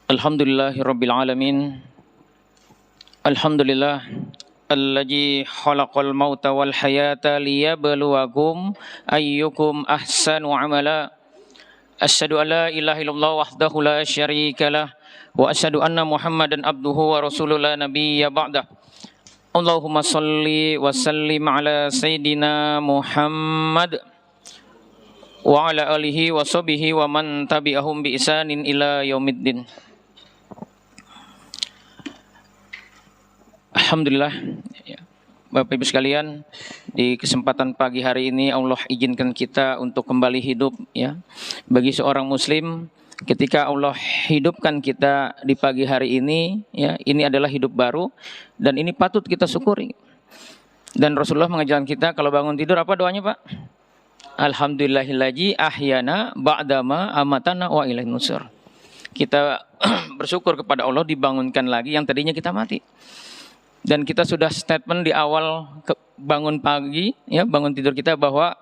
Alhamdulillahirabbil alamin. Alhamdulillah alladzi khalaqal mauta wal hayata liyabluwakum ayyukum ahsanu amala. Asyhadu an la ilaha illallah wahdahu la syarikalah wa asyhadu anna Muhammadan abduhu wa rasuluhu la nabiyya ba'dah. Allahumma shalli wa sallim ala sayyidina Muhammad wa ala alihi wa sahbihi wa man tabi'ahum bi ihsanin ila yaumiddin. Alhamdulillah, Bapak Ibu sekalian, di kesempatan pagi hari ini Allah izinkan kita untuk kembali hidup, ya. Bagi seorang Muslim, ketika Allah hidupkan kita di pagi hari ini, ya, ini adalah hidup baru dan ini patut kita syukuri. Dan Rasulullah mengajarkan kita kalau bangun tidur apa doanya, Pak? Alhamdulillahilladzi ahyana ba'dama amatana wa ilaihin nusyur. Kita bersyukur kepada Allah dibangunkan lagi yang tadinya kita mati. Dan kita sudah statement di awal bangun pagi, ya, bangun tidur kita bahwa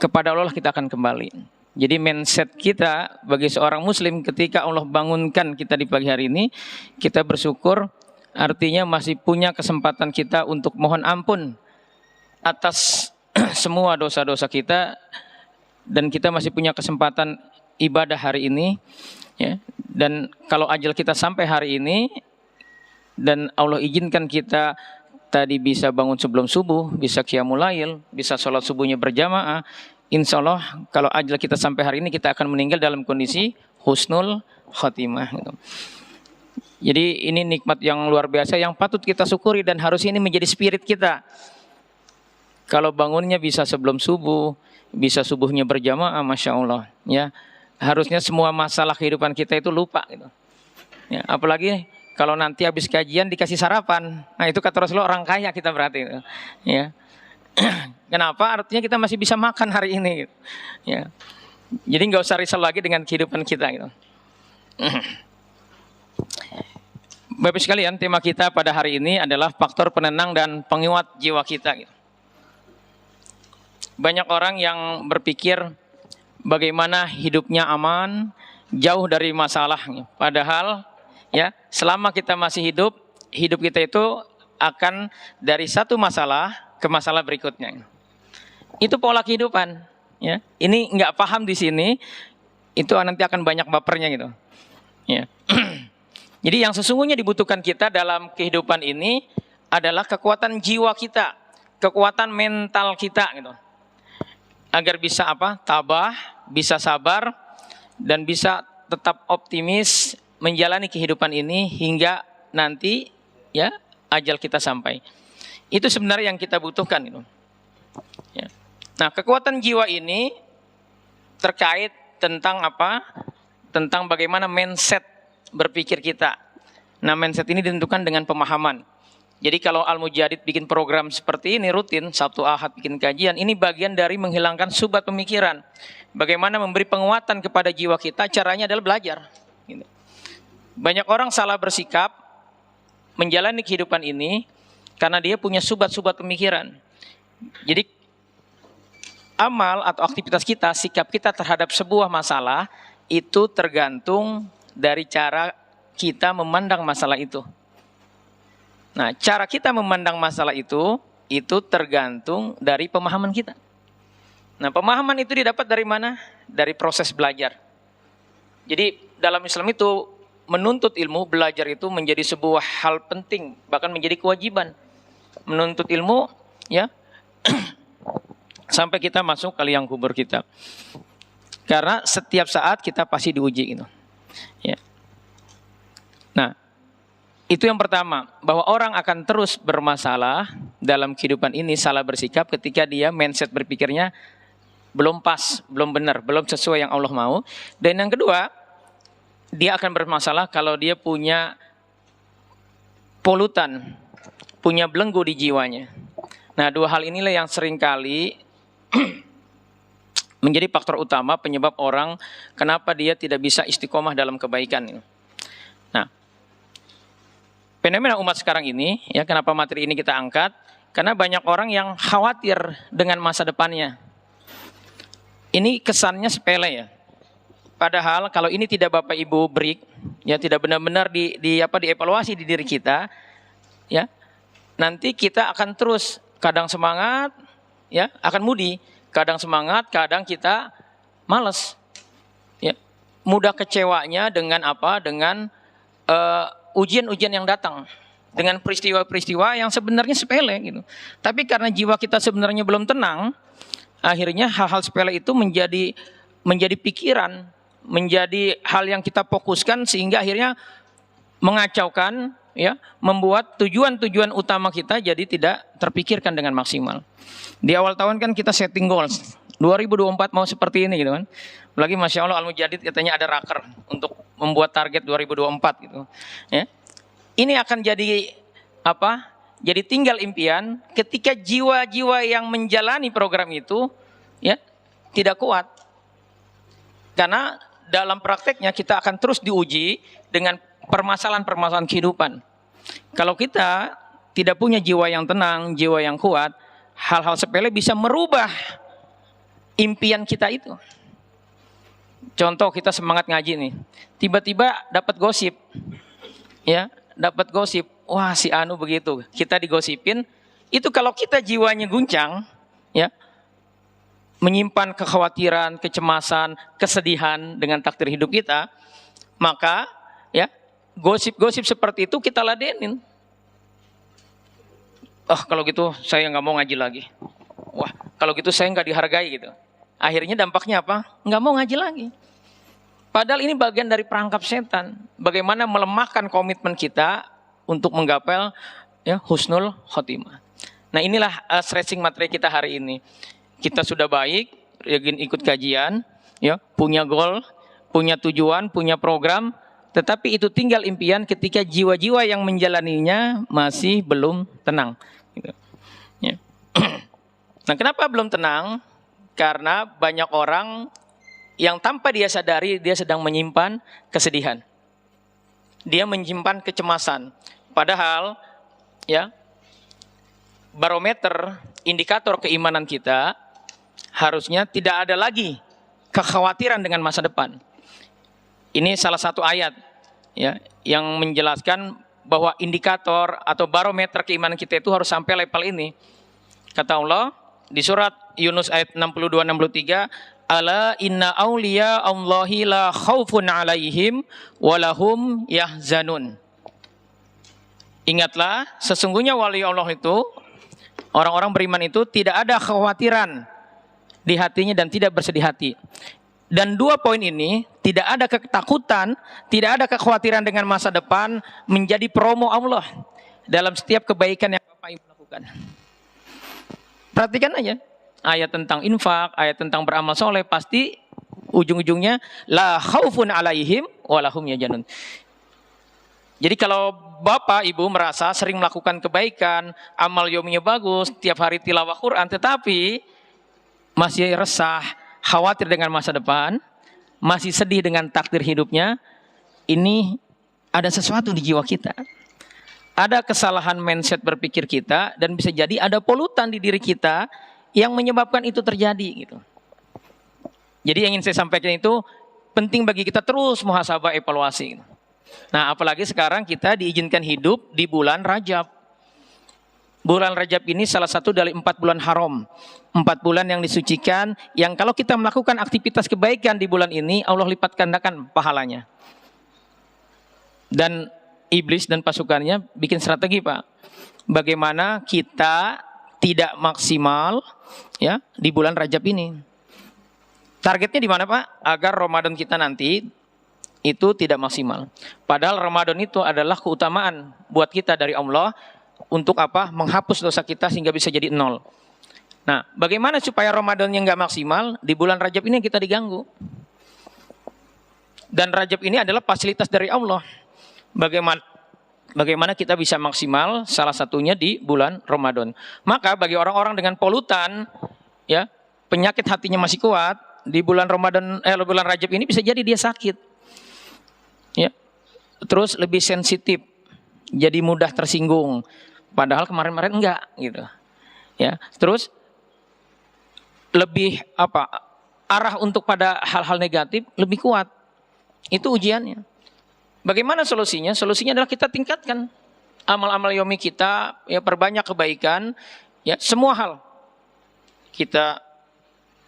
kepada Allah kita akan kembali. Jadi mindset kita bagi seorang Muslim ketika Allah bangunkan kita di pagi hari ini, kita bersyukur, artinya masih punya kesempatan kita untuk mohon ampun atas semua dosa-dosa kita, dan kita masih punya kesempatan ibadah hari ini, ya. Dan kalau ajal kita sampai hari ini dan Allah izinkan kita tadi bisa bangun sebelum subuh, bisa qiyamul lail, bisa sholat subuhnya berjamaah, insya Allah kalau ajal kita sampai hari ini kita akan meninggal dalam kondisi husnul khatimah, gitu. Jadi ini nikmat yang luar biasa yang patut kita syukuri dan harus ini menjadi spirit kita. Kalau bangunnya bisa sebelum subuh, bisa subuhnya berjamaah, Masya Allah, ya. Harusnya semua masalah kehidupan kita itu lupa, gitu. Ya, apalagi kalau nanti habis kajian dikasih sarapan, nah itu kata Rasulullah orang kaya kita berarti, gitu. Ya. Kenapa? Artinya kita masih bisa makan hari ini, gitu. Ya. Jadi nggak usah risau lagi dengan kehidupan kita, gitu. Bapak sekalian, tema kita pada hari ini adalah faktor penenang dan penguat jiwa kita, gitu. Banyak orang yang berpikir bagaimana hidupnya aman, jauh dari masalah. Padahal, ya, selama kita masih hidup, hidup kita itu akan dari satu masalah ke masalah berikutnya. Itu pola kehidupan, ya. Ini nggak paham di sini, itu nanti akan banyak bapernya, gitu. Ya. Jadi yang sesungguhnya dibutuhkan kita dalam kehidupan ini adalah kekuatan jiwa kita, kekuatan mental kita, gitu. Agar bisa apa? Tabah, bisa sabar, dan bisa tetap optimis menjalani kehidupan ini hingga nanti, ya, ajal kita sampai. Itu sebenarnya yang kita butuhkan, itu. Ya. Nah, kekuatan jiwa ini terkait tentang apa? Tentang bagaimana mindset berpikir kita. Nah, mindset ini ditentukan dengan pemahaman. Jadi kalau Al-Mujadid bikin program seperti ini rutin, Sabtu Ahad bikin kajian, ini bagian dari menghilangkan subat pemikiran. Bagaimana memberi penguatan kepada jiwa kita, caranya adalah belajar. Banyak orang salah bersikap menjalani kehidupan ini karena dia punya subat-subat pemikiran. Jadi amal atau aktivitas kita, sikap kita terhadap sebuah masalah itu tergantung dari cara kita memandang masalah itu. Nah, cara kita memandang masalah itu tergantung dari pemahaman kita. Nah, pemahaman itu didapat dari mana? Dari proses belajar. Jadi dalam Islam itu menuntut ilmu, belajar itu menjadi sebuah hal penting, bahkan menjadi kewajiban. Menuntut ilmu, ya, sampai kita masuk ke liang kubur kita. Karena setiap saat kita pasti diuji, gitu. Ya. Nah, itu yang pertama, bahwa orang akan terus bermasalah dalam kehidupan ini, salah bersikap ketika dia mindset berpikirnya belum pas, belum benar, belum sesuai yang Allah mau. Dan yang kedua, dia akan bermasalah kalau dia punya polutan, punya belenggu di jiwanya. Nah, dua hal inilah yang seringkali menjadi faktor utama penyebab orang kenapa dia tidak bisa istiqomah dalam kebaikan. Nah, fenomena umat sekarang ini, ya, kenapa materi ini kita angkat? Karena banyak orang yang khawatir dengan masa depannya. Ini kesannya sepele, ya. Padahal kalau ini tidak Bapak Ibu break, ya tidak benar-benar dievaluasi di diri kita, ya nanti kita akan terus kadang semangat, ya akan mudi, kadang semangat, kadang kita malas, ya mudah kecewanya dengan apa? Dengan ujian-ujian yang datang, dengan peristiwa-peristiwa yang sebenarnya sepele gitu. Tapi karena jiwa kita sebenarnya belum tenang, akhirnya hal-hal sepele itu menjadi pikiran, menjadi hal yang kita fokuskan sehingga akhirnya mengacaukan, ya, membuat tujuan-tujuan utama kita jadi tidak terpikirkan dengan maksimal. Di awal tahun kan kita setting goals, 2024 mau seperti ini gitu kan. Lagi Masya Allah Al-Mujadid katanya ada raker untuk membuat target 2024 gitu. Ya. Ini akan jadi apa? Jadi tinggal impian ketika jiwa-jiwa yang menjalani program itu, ya, tidak kuat. Karena dalam prakteknya kita akan terus diuji dengan permasalahan-permasalahan kehidupan. Kalau kita tidak punya jiwa yang tenang, jiwa yang kuat, hal-hal sepele bisa merubah impian kita itu. Contoh kita semangat ngaji nih, tiba-tiba dapat gosip, ya, dapat gosip, wah si Anu begitu, kita digosipin, itu kalau kita jiwanya guncang, ya, menyimpan kekhawatiran, kecemasan, kesedihan dengan takdir hidup kita, maka ya gosip-gosip seperti itu kita ladenin. Oh kalau gitu saya nggak mau ngaji lagi. Wah kalau gitu saya nggak dihargai gitu. Akhirnya dampaknya apa? Nggak mau ngaji lagi. Padahal ini bagian dari perangkap setan. Bagaimana melemahkan komitmen kita untuk menggapai, ya, husnul khotimah. Nah inilah stressing materi kita hari ini. Kita sudah baik, ingin ikut kajian, ya, punya goal, punya tujuan, punya program, tetapi itu tinggal impian ketika jiwa-jiwa yang menjalaninya masih belum tenang. Gitu. Ya. Nah, kenapa belum tenang? Karena banyak orang yang tanpa dia sadari dia sedang menyimpan kesedihan, dia menyimpan kecemasan. Padahal, ya, barometer, indikator keimanan kita harusnya tidak ada lagi kekhawatiran dengan masa depan. Ini salah satu ayat, ya, yang menjelaskan bahwa indikator atau barometer keimanan kita itu harus sampai level ini. Kata Allah di surat Yunus ayat 62-63, ala inna awliya Allahi la khawfun alaihim walahum yahzanun. Ingatlah, sesungguhnya wali Allah itu, orang-orang beriman itu tidak ada kekhawatiran di hatinya dan tidak bersedih hati. Dan dua poin ini, tidak ada ketakutan, tidak ada kekhawatiran dengan masa depan, menjadi promo Allah dalam setiap kebaikan yang Bapak Ibu lakukan. Perhatikan aja, ayat tentang infak, ayat tentang beramal soleh, pasti ujung-ujungnya la khaufun alaihim walahum yahzanun. Jadi kalau Bapak Ibu merasa sering melakukan kebaikan, amal yominya bagus, tiap hari tilawah Quran, tetapi masih resah, khawatir dengan masa depan, masih sedih dengan takdir hidupnya, ini ada sesuatu di jiwa kita. Ada kesalahan mindset berpikir kita, dan bisa jadi ada polutan di diri kita yang menyebabkan itu terjadi gitu. Jadi yang ingin saya sampaikan itu penting bagi kita terus muhasabah, evaluasi. Nah, apalagi sekarang kita diizinkan hidup di bulan Rajab. Bulan Rajab ini salah satu dari 4 bulan haram, 4 bulan yang disucikan, yang kalau kita melakukan aktivitas kebaikan di bulan ini, Allah lipat gandakan pahalanya. Dan iblis dan pasukannya bikin strategi, Pak. Bagaimana kita tidak maksimal, ya, di bulan Rajab ini. Targetnya di mana, Pak? Agar Ramadan kita nanti itu tidak maksimal. Padahal Ramadan itu adalah keutamaan buat kita dari Allah. Untuk apa? Menghapus dosa kita sehingga bisa jadi 0. Nah, bagaimana supaya Ramadan yang nggak maksimal? Di bulan Rajab ini kita diganggu. Dan Rajab ini adalah fasilitas dari Allah. Bagaimana kita bisa maksimal? Salah satunya di bulan Ramadan. Maka bagi orang-orang dengan polutan, ya, penyakit hatinya masih kuat, di bulan bulan Rajab ini bisa jadi dia sakit. Ya. Terus lebih sensitif, jadi mudah tersinggung. Padahal kemarin-kemarin enggak gitu. Ya, terus lebih arah untuk pada hal-hal negatif lebih kuat. Itu ujiannya. Bagaimana solusinya? Solusinya adalah kita tingkatkan amal-amal yomi kita, ya, perbanyak kebaikan, ya, semua hal. Kita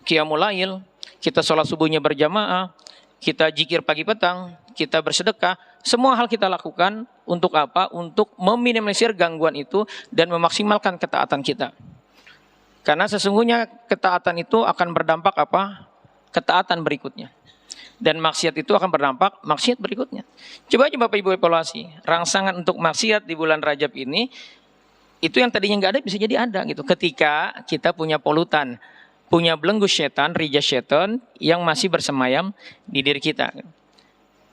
qiyamul lail, kita sholat subuhnya berjamaah, kita zikir pagi petang, kita bersedekah, semua hal kita lakukan untuk apa? Untuk meminimalisir gangguan itu dan memaksimalkan ketaatan kita. Karena sesungguhnya ketaatan itu akan berdampak apa? Ketaatan berikutnya. Dan maksiat itu akan berdampak maksiat berikutnya. Coba Bapak Ibu evaluasi, rangsangan untuk maksiat di bulan Rajab ini, itu yang tadinya nggak ada bisa jadi ada gitu. Ketika kita punya polutan, punya belenggu setan, rija setan yang masih bersemayam di diri kita.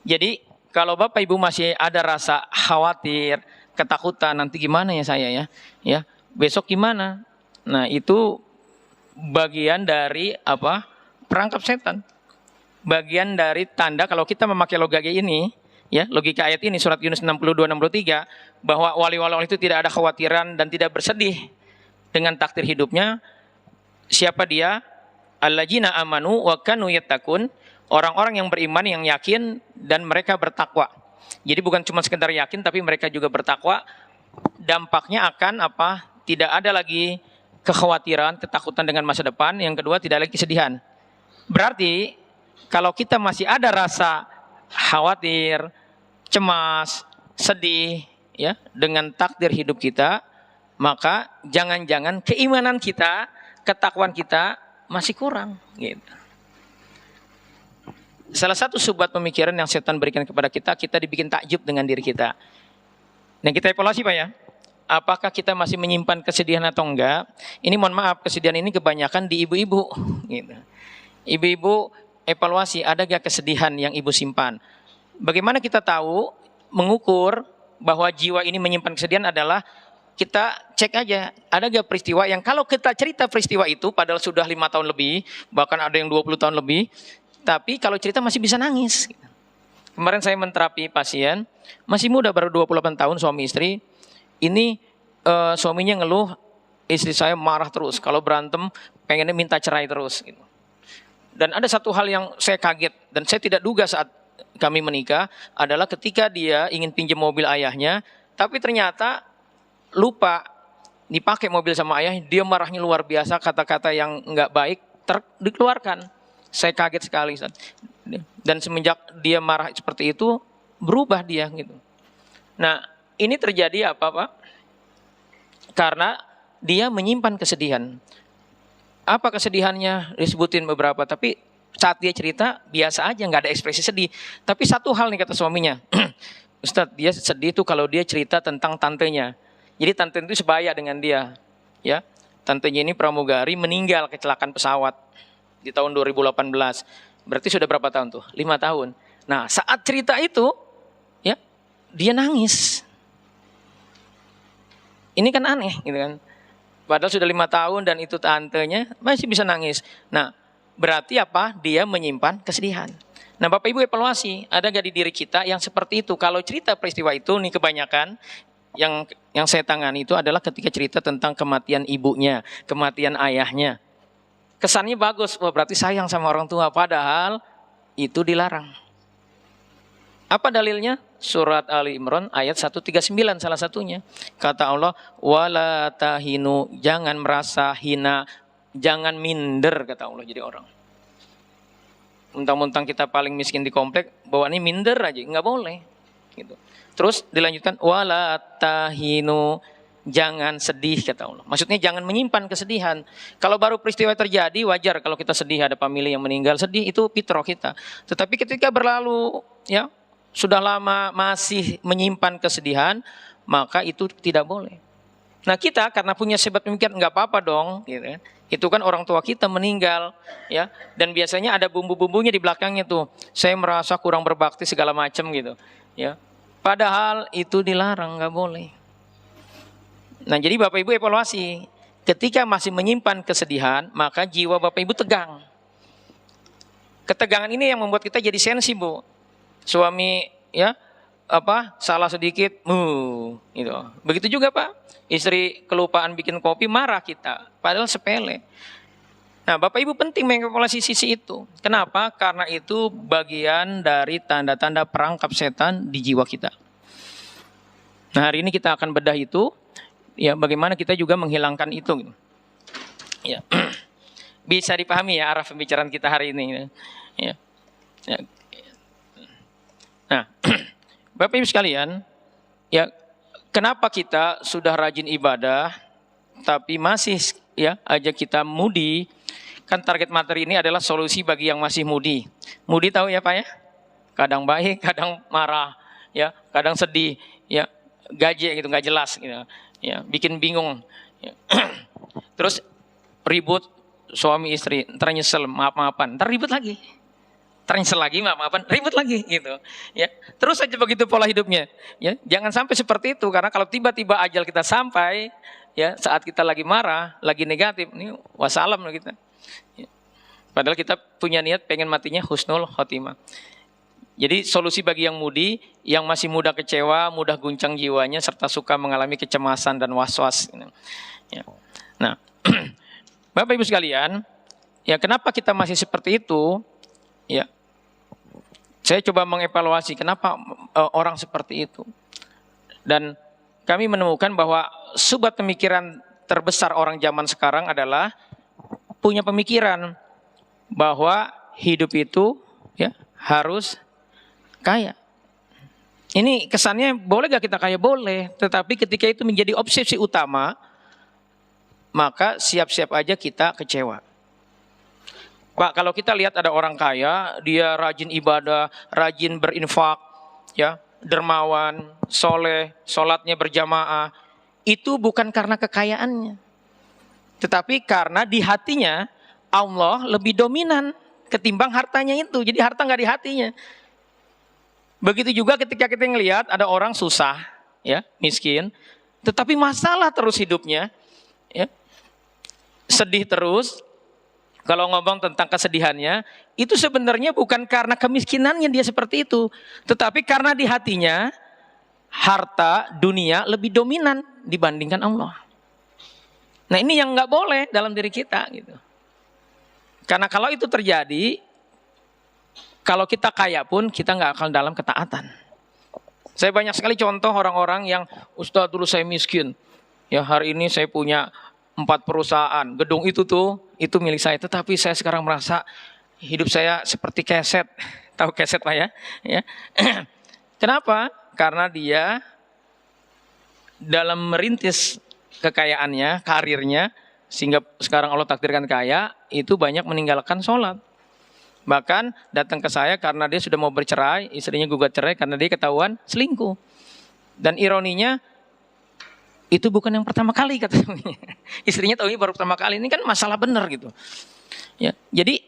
Jadi kalau Bapak Ibu masih ada rasa khawatir, ketakutan, nanti gimana ya saya ya, besok gimana? Nah itu bagian dari apa? Perangkap setan. Bagian dari tanda kalau kita memakai logika ini, ya, logika ayat ini surat Yunus 62-63 bahwa wali-wali itu tidak ada khawatiran dan tidak bersedih dengan takdir hidupnya. Siapa dia? Alladzina amanu wa kanu yattaqun, orang-orang yang beriman, yang yakin dan mereka bertakwa. Jadi bukan cuma sekedar yakin tapi mereka juga bertakwa. Dampaknya akan apa? Tidak ada lagi kekhawatiran, ketakutan dengan masa depan. Yang kedua, tidak lagi kesedihan. Berarti kalau kita masih ada rasa khawatir, cemas, sedih, ya, dengan takdir hidup kita, maka jangan-jangan keimanan kita, ketakwaan kita masih kurang. Gitu. Salah satu subhat pemikiran yang setan berikan kepada kita, kita dibikin takjub dengan diri kita. Nah kita evaluasi Pak ya, apakah kita masih menyimpan kesedihan atau enggak? Ini mohon maaf, kesedihan ini kebanyakan di ibu-ibu. Gitu. Ibu-ibu evaluasi, ada gak kesedihan yang ibu simpan? Bagaimana kita tahu, mengukur bahwa jiwa ini menyimpan kesedihan adalah kita cek aja, ada gak peristiwa yang kalau kita cerita peristiwa itu padahal sudah 5 tahun lebih, bahkan ada yang 20 tahun lebih, tapi kalau cerita masih bisa nangis. Kemarin saya menterapi pasien, masih muda baru 28 tahun suami istri, ini suaminya ngeluh, istri saya marah terus, kalau berantem pengennya minta cerai terus. Gitu. Dan ada satu hal yang saya kaget dan saya tidak duga saat kami menikah adalah ketika dia ingin pinjam mobil ayahnya, tapi ternyata lupa dipakai mobil sama ayah, dia marahnya luar biasa, kata-kata yang nggak baik dikeluarkan. Saya kaget sekali. Dan semenjak dia marah seperti itu, berubah dia gitu. Nah, ini terjadi apa Pak? Karena dia menyimpan kesedihan. Apa kesedihannya? Disebutin beberapa, tapi saat dia cerita biasa aja, nggak ada ekspresi sedih. Tapi satu hal nih kata suaminya, Ustadz, dia sedih tuh kalau dia cerita tentang tantenya. Jadi tante itu sebaya dengan dia, ya. Tantenya ini pramugari meninggal kecelakaan pesawat di tahun 2018. Berarti sudah berapa tahun tuh? 5 tahun. Nah saat cerita itu, ya, dia nangis. Ini kan aneh, gitu kan? Padahal sudah 5 tahun dan itu tantenya masih bisa nangis. Nah, berarti apa? Dia menyimpan kesedihan. Nah, Bapak Ibu evaluasi, ada gak di diri kita yang seperti itu? Kalau cerita peristiwa itu, nih kebanyakan yang saya tangani itu adalah ketika cerita tentang kematian ibunya, kematian ayahnya. Kesannya bagus, wah berarti sayang sama orang tua. Padahal itu dilarang. Apa dalilnya? Surat Ali Imran ayat 139 salah satunya. Kata Allah, wala tahinu, jangan merasa hina, jangan minder, kata Allah jadi orang. Mentang-mentang kita paling miskin di komplek, bawaannya minder aja, nggak boleh. Gitu. Terus dilanjutkan, wala tahinu, jangan sedih, kata Allah. Maksudnya jangan menyimpan kesedihan. Kalau baru peristiwa terjadi, wajar kalau kita sedih, ada famili yang meninggal, sedih, itu fitrah kita. Tetapi ketika berlalu, ya, sudah lama masih menyimpan kesedihan, maka itu tidak boleh. Nah kita karena punya sebab pemikiran, nggak apa-apa dong, gitu kan. Itu kan orang tua kita meninggal, ya, dan biasanya ada bumbu-bumbunya di belakangnya tuh. Saya merasa kurang berbakti segala macam gitu, ya. Padahal itu dilarang, nggak boleh. Nah jadi Bapak Ibu evaluasi, ketika masih menyimpan kesedihan, maka jiwa Bapak Ibu tegang. Ketegangan ini yang membuat kita jadi sensi, Bu. Suami ya salah sedikit, gitu. Begitu juga Pak, istri kelupaan bikin kopi marah kita, padahal sepele. Nah, Bapak Ibu penting mengevaluasi sisi itu. Kenapa? Karena itu bagian dari tanda-tanda perangkap setan di jiwa kita. Nah, hari ini kita akan bedah itu, ya, bagaimana kita juga menghilangkan itu. Ya. Bisa dipahami ya arah pembicaraan kita hari ini. Ya. Ya. Nah, Bapak Ibu sekalian, ya, kenapa kita sudah rajin ibadah, tapi masih ya aja kita mudi? Kan target materi ini adalah solusi bagi yang masih mudi. Mudi tahu ya Pak ya? Kadang baik, kadang marah, ya, kadang sedih, ya, gaje gitu, nggak jelas, gitu, ya, bikin bingung. Ya. Terus ribut suami istri, ntar nyesel, maaf-maafan, ntar ribut lagi, ntar nyesel lagi, maaf-maafan, ribut lagi, gitu. Ya, terus saja begitu pola hidupnya. Ya, jangan sampai seperti itu, karena kalau tiba-tiba ajal kita sampai, ya, saat kita lagi marah, lagi negatif, ini wassalam kita. Padahal kita punya niat pengen matinya husnul khotimah. Jadi solusi bagi yang mudi, yang masih mudah kecewa, mudah guncang jiwanya, serta suka mengalami kecemasan dan was-was. Ya. Nah, Bapak Ibu sekalian, ya kenapa kita masih seperti itu? Ya, saya coba mengevaluasi kenapa orang seperti itu. Dan kami menemukan bahwa sumber pemikiran terbesar orang zaman sekarang adalah punya pemikiran bahwa hidup itu ya harus kaya. Ini kesannya boleh gak kita kaya? Boleh. Tetapi ketika itu menjadi obsesi utama, maka siap-siap aja kita kecewa. Pak, kalau kita lihat ada orang kaya, dia rajin ibadah, rajin berinfak, ya, dermawan, soleh, sholatnya berjamaah, itu bukan karena kekayaannya, tetapi karena di hatinya Allah lebih dominan ketimbang hartanya itu. Jadi harta nggak di hatinya. Begitu juga ketika kita ngelihat ada orang susah, ya, miskin, tetapi masalah terus hidupnya, ya, sedih terus. Kalau ngomong tentang kesedihannya, itu sebenarnya bukan karena kemiskinannya dia seperti itu, tetapi karena di hatinya harta dunia lebih dominan dibandingkan Allah. Nah, ini yang nggak boleh dalam diri kita, gitu. Karena kalau itu terjadi, kalau kita kaya pun kita nggak akan dalam ketaatan. Saya banyak sekali contoh orang-orang yang, Ustadz dulu saya miskin, ya hari ini saya punya 4 perusahaan, gedung itu milik saya. Tetapi saya sekarang merasa hidup saya seperti keset, tahu keset Pak ya? Ya. Kenapa? Karena dia dalam merintis kekayaannya, karirnya, sehingga sekarang Allah takdirkan kaya, itu banyak meninggalkan sholat. Bahkan datang ke saya karena dia sudah mau bercerai, istrinya gugat cerai karena dia ketahuan selingkuh. Dan ironinya, itu bukan yang pertama kali katanya. Istrinya tahu ini baru pertama kali, ini kan masalah benar gitu. Ya, jadi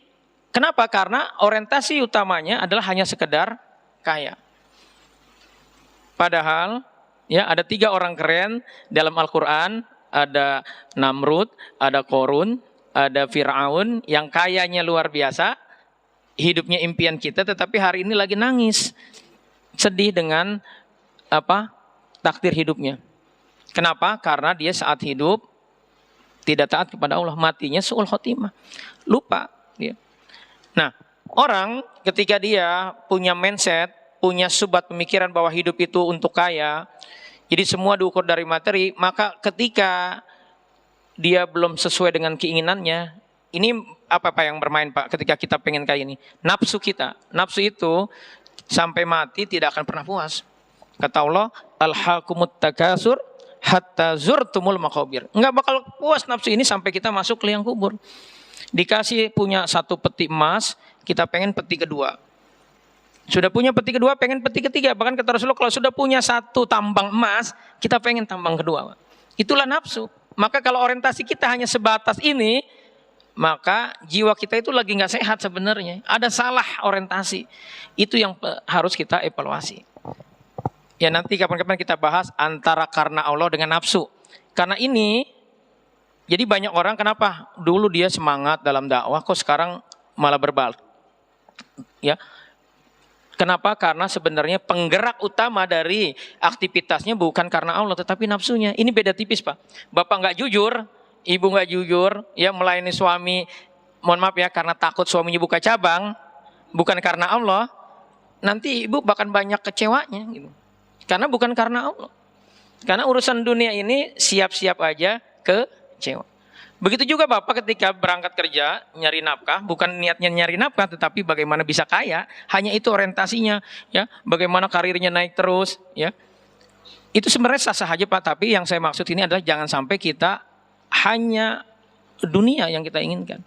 kenapa? Karena orientasi utamanya adalah hanya sekedar kaya. Padahal ya ada 3 orang keren dalam Al-Quran, ada Namrud, ada Korun, ada Fir'aun yang kayanya luar biasa, hidupnya impian kita, tetapi hari ini lagi nangis, sedih dengan takdir hidupnya. Kenapa? Karena dia saat hidup tidak taat kepada Allah, matinya su'ul khotimah, lupa dia. Nah, orang ketika dia punya mindset, punya subat pemikiran bahwa hidup itu untuk kaya, jadi semua diukur dari materi, maka ketika dia belum sesuai dengan keinginannya, ini apa yang bermain Pak ketika kita pengen kaya ini? Nafsu kita. Nafsu itu sampai mati tidak akan pernah puas. Kata Allah, alhaqumut takasur hatta zurtumul maqabir. Enggak bakal puas nafsu ini sampai kita masuk ke liang kubur. Dikasih punya 1 peti emas, kita pengen peti kedua. Sudah punya peti kedua, pengen peti ketiga. Bahkan kata Rasulullah, kalau sudah punya 1 tambang emas, kita pengen tambang kedua. Itulah nafsu. Maka kalau orientasi kita hanya sebatas ini, maka jiwa kita itu lagi nggak sehat sebenarnya. Ada salah orientasi. Itu yang harus kita evaluasi. Ya nanti kapan-kapan kita bahas antara karena Allah dengan nafsu. Karena ini, jadi banyak orang kenapa? Dulu dia semangat dalam dakwah, kok sekarang malah berbalik. Ya. Kenapa? Karena sebenarnya penggerak utama dari aktivitasnya bukan karena Allah, tetapi nafsunya. Ini beda tipis Pak. Bapak nggak jujur, ibu nggak jujur, ya melayani suami mohon maaf ya, karena takut suaminya buka cabang, bukan karena Allah, nanti ibu bahkan banyak kecewanya gitu. Karena bukan karena Allah. Karena urusan dunia ini siap-siap aja kecewa. Begitu juga bapak ketika berangkat kerja, nyari nafkah, bukan niatnya nyari nafkah, tetapi bagaimana bisa kaya, hanya itu orientasinya, ya. Bagaimana karirnya naik terus, ya. Itu sebenarnya sah-sah aja Pak, tapi yang saya maksud ini adalah jangan sampai kita hanya dunia yang kita inginkan.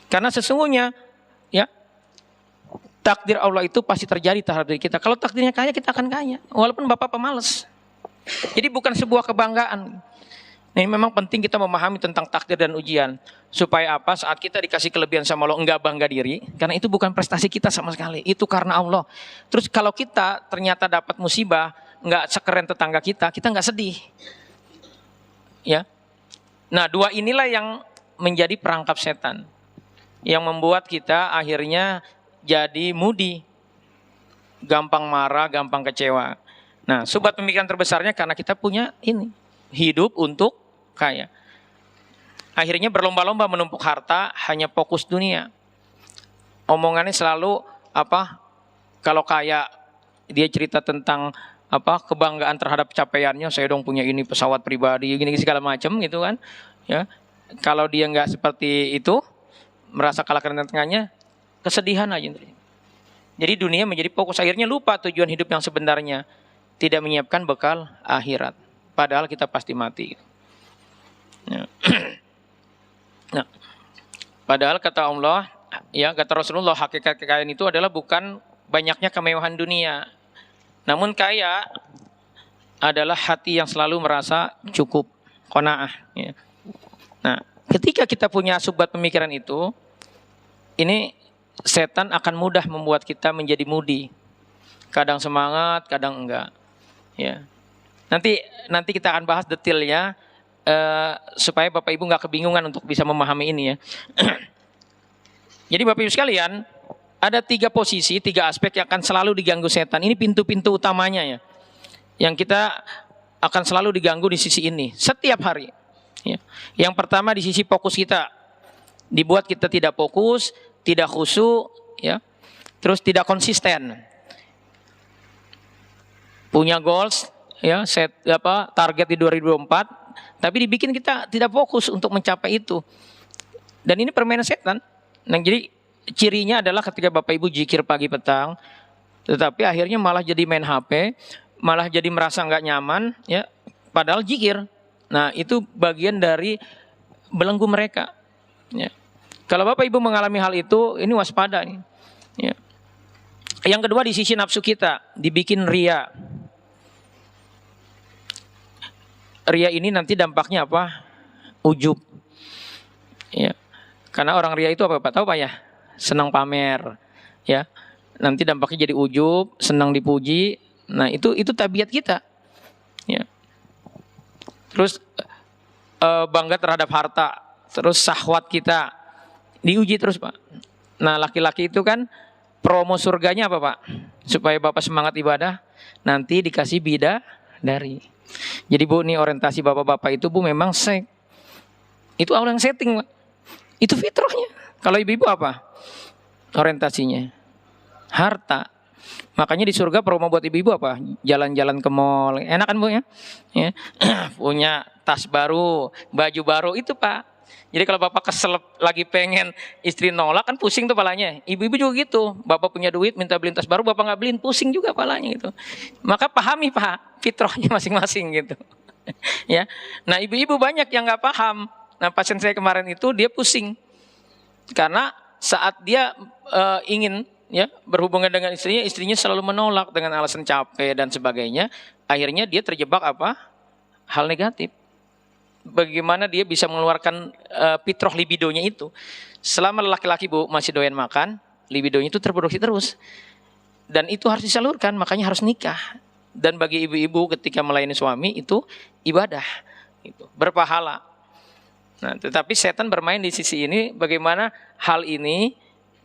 Karena sesungguhnya, ya, takdir Allah itu pasti terjadi terhadap diri kita. Kalau takdirnya kaya, kita akan kaya, walaupun bapak pemalas. Jadi bukan sebuah kebanggaan. Nah, ini memang penting kita memahami tentang takdir dan ujian. Supaya apa? Saat kita dikasih kelebihan sama Allah, enggak bangga diri. Karena itu bukan prestasi kita sama sekali. Itu karena Allah. Terus kalau kita ternyata dapat musibah, enggak sekeren tetangga kita enggak sedih. Ya. Nah, dua inilah yang menjadi perangkap setan. Yang membuat kita akhirnya jadi mudi. Gampang marah, gampang kecewa. Nah, sobat pemikiran terbesarnya karena kita punya ini. Hidup untuk kaya. Akhirnya berlomba-lomba menumpuk harta, hanya fokus dunia. Omongannya selalu apa? Kalau kaya, dia cerita tentang apa? Kebanggaan terhadap capaiannya. Saya dong punya ini pesawat pribadi, gini segala macam gitu kan. Ya. Kalau dia nggak seperti itu, merasa kalah karena tengahnya, kesedihan aja. Jadi dunia menjadi fokus, akhirnya lupa tujuan hidup yang sebenarnya. Tidak menyiapkan bekal akhirat. Padahal kita pasti mati. Nah, padahal kata Allah, ya kata Rasulullah, hakikat kekayaan itu adalah bukan banyaknya kemewahan dunia. Namun kaya adalah hati yang selalu merasa cukup, qanaah. Ya. Nah, ketika kita punya subhat pemikiran itu, ini setan akan mudah membuat kita menjadi mudi. Kadang semangat, kadang enggak. Ya, nanti kita akan bahas detailnya supaya Bapak Ibu nggak kebingungan untuk bisa memahami ini ya. Jadi Bapak Ibu sekalian, ada 3 posisi, 3 aspek yang akan selalu diganggu setan. Ini pintu-pintu utamanya ya, yang kita akan selalu diganggu di sisi ini setiap hari. Ya. Yang pertama di sisi fokus kita, dibuat kita tidak fokus, tidak khusyuk, ya, terus tidak konsisten. Punya goals, ya, set apa target di 2024, tapi dibikin kita tidak fokus untuk mencapai itu. Dan ini permainan setan. Nah, jadi cirinya adalah ketika Bapak Ibu zikir pagi petang, tetapi akhirnya malah jadi main HP, malah jadi merasa nggak nyaman, ya, padahal zikir. Nah, itu bagian dari belenggu mereka. Ya. Kalau Bapak Ibu mengalami hal itu, ini waspada nih. Ya. Yang kedua di sisi nafsu kita, dibikin ria. Ria ini nanti dampaknya apa? Ujub. Ya. Karena orang ria itu apa Pak? Tahu Pak ya? Senang pamer. Ya. Nanti dampaknya jadi ujub, senang dipuji. Nah, itu tabiat kita. Ya. Terus bangga terhadap harta. Terus syahwat kita diuji terus Pak. Nah, laki-laki itu kan promo surganya apa Pak? Supaya Bapak semangat ibadah, nanti dikasih bidadari. Jadi Bu, ini orientasi bapak-bapak itu Bu memang itu Allah yang setting Pak. Itu fitrahnya. Kalau ibu-ibu apa orientasinya? Harta. Makanya di surga promo buat ibu-ibu apa? Jalan-jalan ke mall. Enak kan Bu ya? Ya. Punya tas baru, baju baru itu Pak. Jadi kalau bapak kesel lagi pengen istri nolak kan pusing tuh palanya. Ibu-ibu juga gitu. Bapak punya duit minta beliin tas baru, bapak nggak beliin, pusing juga palanya gitu. Maka pahami Pak fitrahnya masing-masing gitu. Ya. Nah ibu-ibu banyak yang nggak paham. Nah pasien saya kemarin itu dia pusing karena saat dia ingin ya berhubungan dengan istrinya selalu menolak dengan alasan capek dan sebagainya. Akhirnya dia terjebak apa? Hal negatif. Bagaimana dia bisa mengeluarkan fitrah libidonya itu. Selama laki-laki Bu masih doyan makan, libidonya itu terproduksi terus. Dan itu harus disalurkan, makanya harus nikah. Dan bagi ibu-ibu ketika melayani suami itu ibadah, gitu, berpahala. Nah, tetapi setan bermain di sisi ini, bagaimana hal ini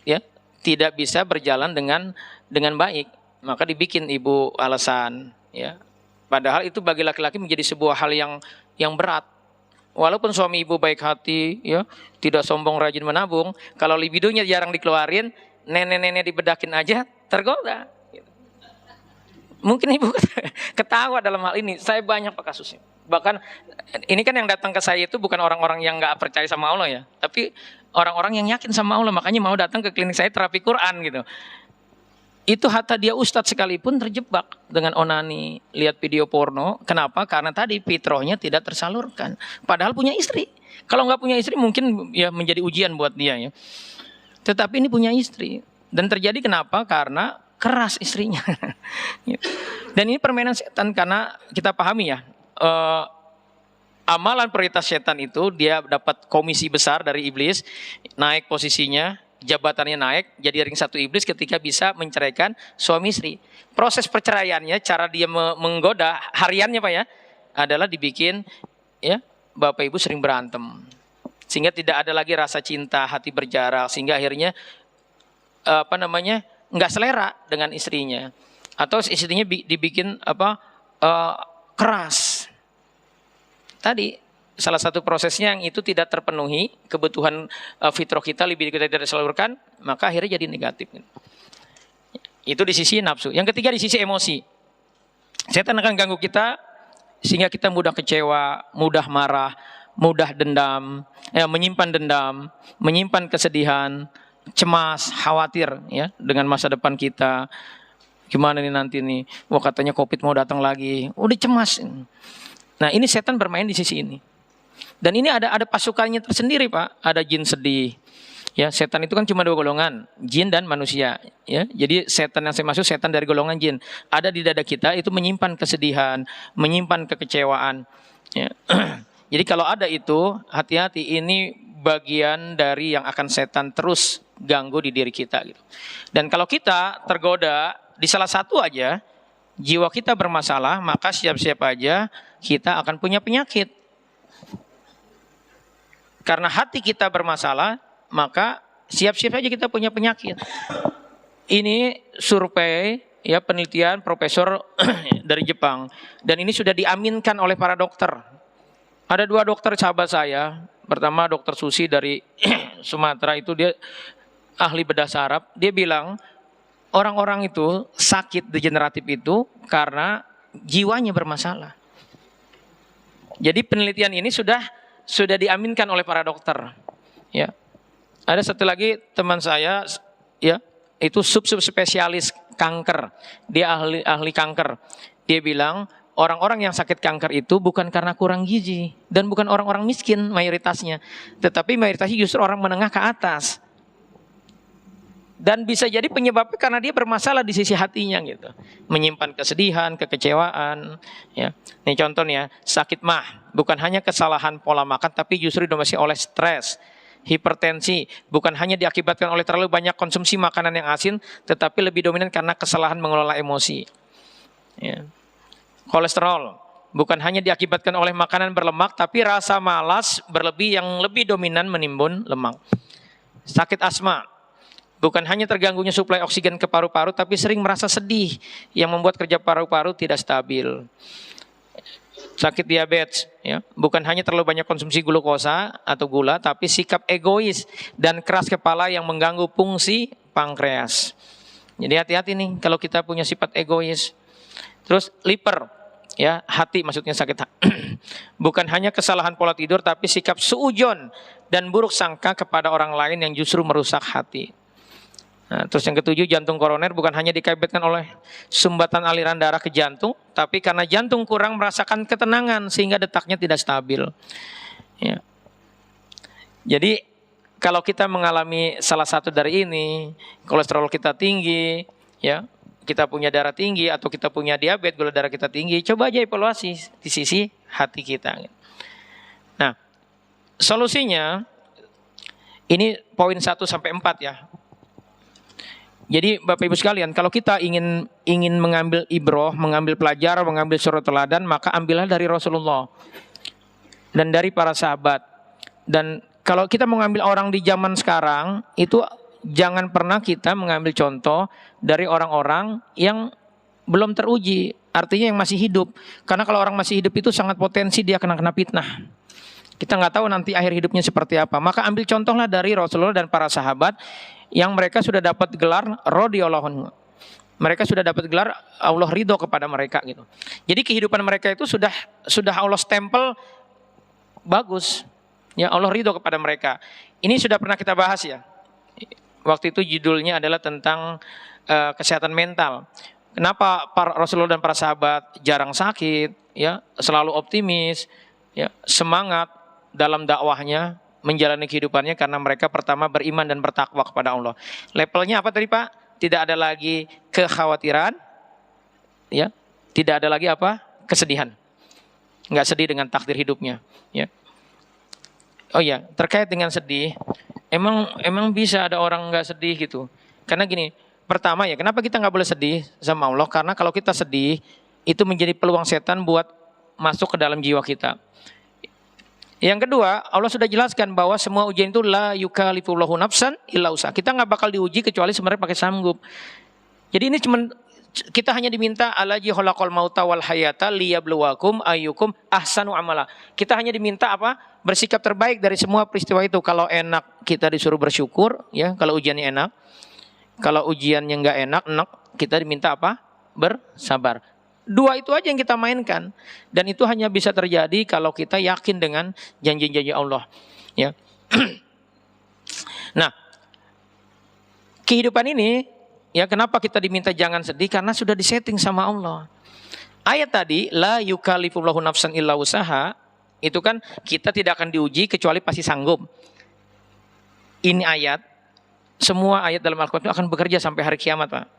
ya tidak bisa berjalan dengan baik. Maka dibikin ibu alasan, ya. Padahal itu bagi laki-laki menjadi sebuah hal yang berat. Walaupun suami ibu baik hati, ya, tidak sombong, rajin menabung, kalau libidonya jarang dikeluarin, nenek-nenek dibedakin aja tergoda. Mungkin ibu ketawa dalam hal ini. Saya banyak pak kasusnya. Bahkan ini kan yang datang ke saya itu bukan orang-orang yang nggak percaya sama Allah ya, tapi orang-orang yang yakin sama Allah, makanya mau datang ke klinik saya terapi Quran gitu. Itu hatta dia ustadz sekalipun terjebak dengan onani, lihat video porno. Kenapa? Karena tadi fitrahnya tidak tersalurkan. Padahal punya istri. Kalau nggak punya istri mungkin ya menjadi ujian buat dia ya. Tetapi ini punya istri. Dan terjadi kenapa? Karena keras istrinya. Dan ini permainan setan karena kita pahami ya. Amalan prioritas setan itu dia dapat komisi besar dari iblis, naik posisinya, jabatannya naik, jadi ring satu iblis ketika bisa menceraikan suami istri. Proses perceraiannya, cara dia menggoda hariannya pak ya, adalah dibikin ya bapak ibu sering berantem, sehingga tidak ada lagi rasa cinta, hati berjarak, sehingga akhirnya nggak selera dengan istrinya, atau istrinya dibikin keras. Tadi salah satu prosesnya yang itu tidak terpenuhi, kebutuhan fitrah kita, libido kita tidak disalurkan, maka akhirnya jadi negatif. Itu di sisi nafsu. Yang ketiga di sisi emosi. Setan akan ganggu kita sehingga kita mudah kecewa, mudah marah, mudah dendam, menyimpan kesedihan, cemas, khawatir ya dengan masa depan kita. Gimana nih nanti nih? Wah katanya Covid mau datang lagi. Udah cemas. Nah ini setan bermain di sisi ini. Dan ini ada pasukannya tersendiri pak. Ada jin sedih. Ya setan itu kan cuma dua golongan, jin dan manusia. Ya jadi setan yang saya maksud setan dari golongan jin. Ada di dada kita itu menyimpan kesedihan, menyimpan kekecewaan. Ya. Jadi kalau ada itu hati-hati, ini bagian dari yang akan setan terus ganggu di diri kita. Gitu. Dan kalau kita tergoda di salah satu aja, jiwa kita bermasalah, maka siap-siap aja kita akan punya penyakit. Karena hati kita bermasalah, maka siap-siap aja kita punya penyakit. Ini survei, ya penelitian profesor dari Jepang. Dan ini sudah diaminkan oleh para dokter. Ada dua dokter sahabat saya. Pertama dokter Susi dari Sumatera, itu dia ahli bedah saraf. Dia bilang, orang-orang itu sakit degeneratif itu karena jiwanya bermasalah. Jadi penelitian ini sudah diaminkan oleh para dokter. Ya, ada satu lagi teman saya, ya itu subspesialis kanker. Dia ahli kanker. Dia bilang orang-orang yang sakit kanker itu bukan karena kurang gizi dan bukan orang-orang miskin mayoritasnya, tetapi mayoritasnya justru orang menengah ke atas. Dan bisa jadi penyebabnya karena dia bermasalah di sisi hatinya gitu. Menyimpan kesedihan, kekecewaan. Ya. Ini contohnya, sakit mah bukan hanya kesalahan pola makan, tapi justru didominasi oleh stres. Hipertensi bukan hanya diakibatkan oleh terlalu banyak konsumsi makanan yang asin, tetapi lebih dominan karena kesalahan mengelola emosi. Ya. Kolesterol bukan hanya diakibatkan oleh makanan berlemak, tapi rasa malas berlebih yang lebih dominan menimbun lemak. Sakit asma bukan hanya terganggunya suplai oksigen ke paru-paru, tapi sering merasa sedih yang membuat kerja paru-paru tidak stabil. Sakit diabetes, ya, bukan hanya terlalu banyak konsumsi glukosa atau gula, tapi sikap egois dan keras kepala yang mengganggu fungsi pankreas. Jadi hati-hati nih kalau kita punya sifat egois. Terus liver, ya hati maksudnya sakit. Bukan hanya kesalahan pola tidur, tapi sikap suujon dan buruk sangka kepada orang lain yang justru merusak hati. Nah, terus yang ketujuh, jantung koroner bukan hanya dikaitkan oleh sumbatan aliran darah ke jantung, tapi karena jantung kurang merasakan ketenangan sehingga detaknya tidak stabil. Ya. Jadi kalau kita mengalami salah satu dari ini, kolesterol kita tinggi, ya, kita punya darah tinggi atau kita punya diabetes, gula darah kita tinggi, coba aja evaluasi di sisi hati kita. Nah, solusinya ini poin 1 sampai 4 ya. Jadi Bapak Ibu sekalian, kalau kita ingin mengambil ibroh, mengambil pelajaran, mengambil suri teladan, maka ambillah dari Rasulullah dan dari para sahabat. Dan kalau kita mengambil orang di zaman sekarang, itu jangan pernah kita mengambil contoh dari orang-orang yang belum teruji, artinya yang masih hidup. Karena kalau orang masih hidup itu sangat potensi dia kena fitnah. Kita nggak tahu nanti akhir hidupnya seperti apa. Maka ambil contohlah dari Rasulullah dan para sahabat yang mereka sudah dapat gelar radhiyallahu anhu. Mereka sudah dapat gelar Allah ridho kepada mereka gitu. Jadi kehidupan mereka itu sudah Allah stempel bagus. Ya, Allah ridho kepada mereka. Ini sudah pernah kita bahas ya. Waktu itu judulnya adalah tentang kesehatan mental. Kenapa para Rasulullah dan para sahabat jarang sakit, ya, selalu optimis, ya, semangat dalam dakwahnya, menjalani kehidupannya karena mereka pertama beriman dan bertakwa kepada Allah. Levelnya apa tadi Pak? Tidak ada lagi kekhawatiran, ya, tidak ada lagi apa? Kesedihan. Nggak sedih dengan takdir hidupnya, ya. Oh iya, terkait dengan sedih, emang bisa ada orang nggak sedih gitu? Karena gini. Pertama ya, kenapa kita nggak boleh sedih sama Allah? Karena kalau kita sedih, itu menjadi peluang setan buat masuk ke dalam jiwa kita. Yang kedua, Allah sudah jelaskan bahwa semua ujian itu la yukallifullahu nafsan illa usaha. Kita nggak bakal diuji kecuali sebenarnya pakai sanggup. Jadi ini cuma kita hanya diminta allazi khalaqal mauta wal hayata liyabluwakum ayyukum ahsanu amala. Kita hanya diminta apa? Bersikap terbaik dari semua peristiwa itu. Kalau enak kita disuruh bersyukur, ya. Kalau ujiannya enak. Kalau ujiannya nggak enak, kita diminta apa? Bersabar. Dua itu aja yang kita mainkan. Dan itu hanya bisa terjadi kalau kita yakin dengan janji-janji Allah. Ya. Nah, kehidupan ini, ya kenapa kita diminta jangan sedih? Karena sudah disetting sama Allah. Ayat tadi, la yukallifullahu nafsan illa usaha, itu kan kita tidak akan diuji kecuali pasti sanggup. Ini ayat. Semua ayat dalam Al-Quran itu akan bekerja sampai hari kiamat, Pak.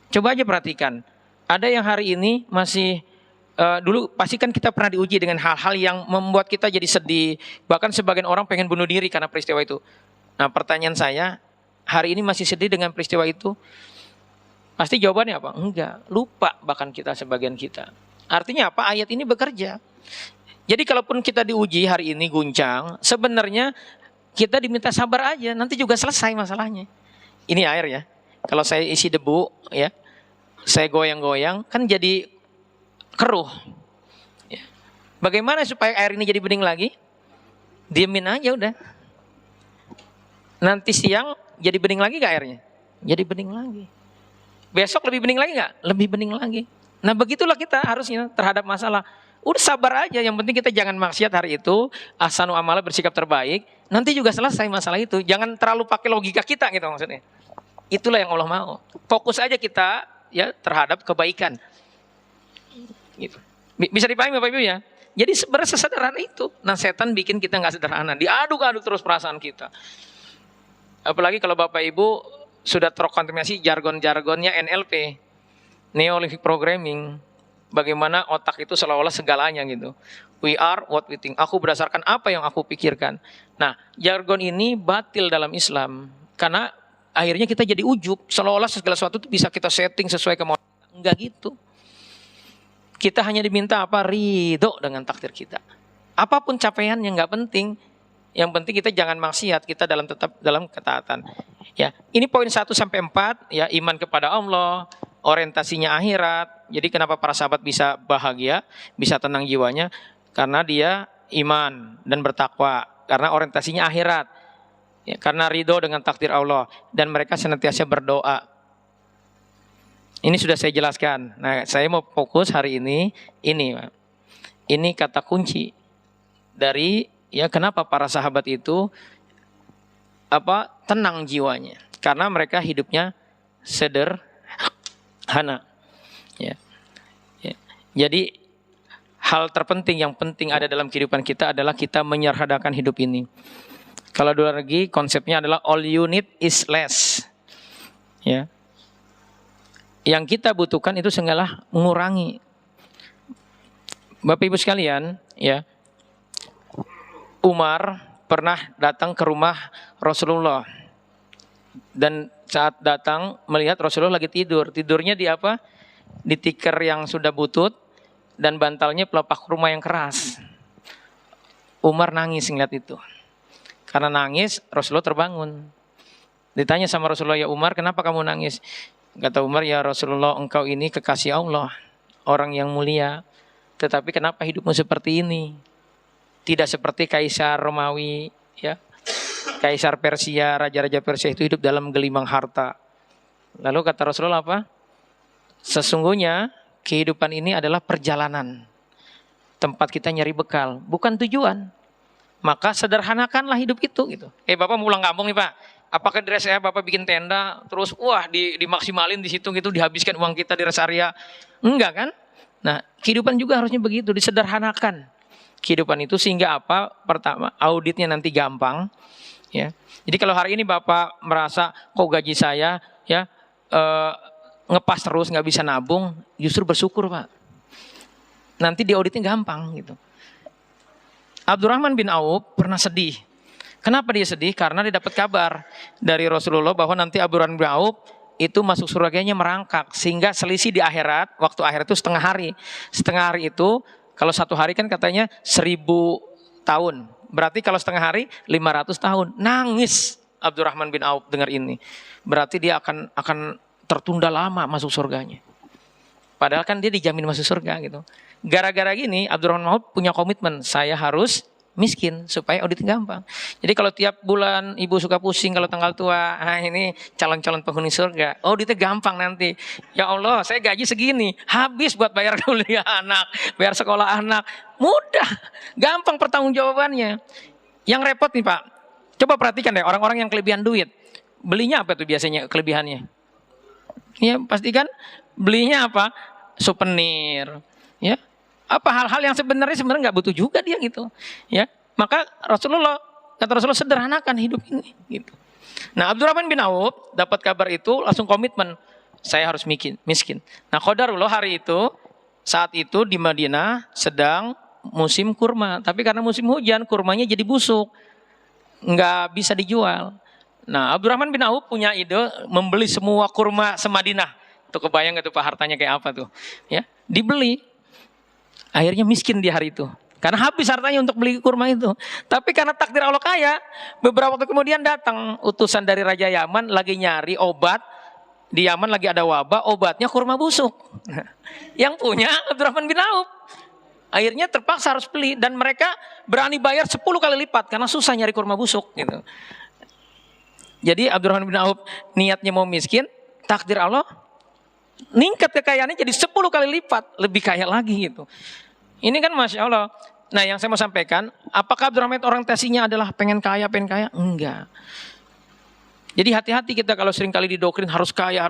Coba aja perhatikan. Ada yang hari ini masih, dulu pasti kan kita pernah diuji dengan hal-hal yang membuat kita jadi sedih. Bahkan sebagian orang pengen bunuh diri karena peristiwa itu. Nah pertanyaan saya, hari ini masih sedih dengan peristiwa itu? Pasti jawabannya apa? Enggak, lupa bahkan kita sebagian kita. Artinya apa? Ayat ini bekerja. Jadi kalaupun kita diuji hari ini guncang, sebenarnya kita diminta sabar aja, nanti juga selesai masalahnya. Ini air ya. Kalau saya isi debu, ya, saya goyang-goyang, kan jadi keruh. Ya. Bagaimana supaya air ini jadi bening lagi? Diemin aja udah. Nanti siang jadi bening lagi gak airnya? Jadi bening lagi. Besok lebih bening lagi gak? Lebih bening lagi. Nah begitulah kita harusnya terhadap masalah. Udah sabar aja, yang penting kita jangan maksiat hari itu, ahsanu amala, bersikap terbaik, nanti juga selesai masalah itu. Jangan terlalu pakai logika kita gitu maksudnya. Itulah yang Allah mau. Fokus aja kita ya terhadap kebaikan. Gitu. Bisa dipahami Bapak Ibu ya? Jadi sebenarnya sesederhana itu. Nah setan bikin kita nggak sederhana, diaduk-aduk terus perasaan kita. Apalagi kalau Bapak Ibu sudah terkontaminasi jargon-jargonnya NLP, Neuro Linguistic Programming. Bagaimana otak itu seolah-olah segalanya gitu. We are what we think. Aku berdasarkan apa yang aku pikirkan. Nah, jargon ini batil dalam Islam. Karena akhirnya kita jadi ujub. Seolah-olah segala sesuatu itu bisa kita setting sesuai kemauan. Enggak gitu. Kita hanya diminta apa? Ridho dengan takdir kita. Apapun capaiannya enggak penting. Yang penting kita jangan maksiat. Kita tetap dalam ketaatan. Ya, ini poin 1 sampai 4. Ya, iman kepada Allah. Orientasinya akhirat. Jadi kenapa para sahabat bisa bahagia, bisa tenang jiwanya? Karena dia iman dan bertakwa. Karena orientasinya akhirat. Ya, karena ridho dengan takdir Allah. Dan mereka senantiasa berdoa. Ini sudah saya jelaskan. Nah, saya mau fokus hari ini. Ini kata kunci dari ya kenapa para sahabat itu tenang jiwanya. Karena mereka hidupnya sederhana. Ya. Jadi hal terpenting yang penting ada dalam kehidupan kita adalah kita menyederhanakan hidup ini. Kalau dulu lagi konsepnya adalah all you need is less. Ya. Yang kita butuhkan itu segala mengurangi. Bapak Ibu sekalian, ya. Umar pernah datang ke rumah Rasulullah. Dan saat datang melihat Rasulullah lagi tidur. Tidurnya di apa? Di tikar yang sudah butut. Dan bantalnya pelepah kurma yang keras. Umar nangis ngeliat itu. Karena nangis, Rasulullah terbangun. Ditanya sama Rasulullah, ya Umar, kenapa kamu nangis? Kata Umar, ya Rasulullah, engkau ini kekasih Allah. Orang yang mulia. Tetapi kenapa hidupmu seperti ini? Tidak seperti Kaisar Romawi, ya, Kaisar Persia, raja-raja Persia itu hidup dalam gelimang harta. Lalu kata Rasulullah apa? Sesungguhnya kehidupan ini adalah perjalanan. Tempat kita nyari bekal, bukan tujuan. Maka sederhanakanlah hidup itu gitu. Bapak mau pulang kampung nih Pak. Apakah di rest area Bapak bikin tenda terus wah dimaksimalin di situ gitu, dihabiskan uang kita di rest area? Enggak kan? Nah, kehidupan juga harusnya begitu, disederhanakan. Kehidupan itu sehingga apa? Pertama, auditnya nanti gampang, ya. Jadi kalau hari ini Bapak merasa kok gaji saya ya ngepas terus nggak bisa nabung, justru bersyukur Pak. Nanti diauditnya gampang gitu. Abdurrahman bin Auf pernah sedih. Kenapa dia sedih? Karena dia dapat kabar dari Rasulullah bahwa nanti Abdurrahman bin Auf itu masuk surganya merangkak, sehingga selisih di akhirat, waktu akhirat itu setengah hari. Setengah hari itu kalau satu hari kan katanya 1000 tahun. Berarti kalau setengah hari 500 tahun. Nangis Abdurrahman bin Auf dengar ini. Berarti dia akan tertunda lama masuk surganya. Padahal kan dia dijamin masuk surga gitu. Gara-gara gini Abdurrahman bin Auf punya komitmen, saya harus miskin supaya audit gampang. Jadi kalau tiap bulan ibu suka pusing kalau tanggal tua, ini calon-calon penghuni surga, auditnya gampang nanti. Ya Allah, saya gaji segini, habis buat bayar kuliah anak, bayar sekolah anak, mudah, gampang pertanggungjawabannya. Yang repot nih Pak, coba perhatikan deh orang-orang yang kelebihan duit, belinya apa tuh biasanya kelebihannya? Ya pastikan belinya apa? Souvenir, ya. Apa hal-hal yang sebenarnya nggak butuh juga dia gitu, ya. Maka kata Rasulullah sederhanakan hidup ini, gitu. Nah Abdurrahman bin Auf dapat kabar itu langsung komitmen, saya harus miskin. Nah qadarullah hari itu, saat itu di Madinah sedang musim kurma, tapi karena musim hujan kurmanya jadi busuk, nggak bisa dijual. Nah Abdurrahman bin Auf punya ide membeli semua kurma semadinah. Tuh kebayang gak tuh Pak hartanya kayak apa tuh, ya, dibeli. Akhirnya miskin di hari itu. Karena habis hartanya untuk beli kurma itu. Tapi karena takdir Allah kaya, beberapa waktu kemudian datang utusan dari Raja Yaman lagi nyari obat. Di Yaman lagi ada wabah, obatnya kurma busuk. Yang punya Abdurrahman bin Auf. Akhirnya terpaksa harus beli. Dan mereka berani bayar 10 kali lipat karena susah nyari kurma busuk gitu. Jadi Abdurrahman bin Auf niatnya mau miskin, takdir Allah ningkat kekayaannya jadi 10 kali lipat, lebih kaya lagi gitu. Ini kan Masya Allah. Nah yang saya mau sampaikan, apakah Abdurrahman orientasinya adalah pengen kaya? Enggak. Jadi hati-hati kita kalau sering kali didoktrin harus kaya.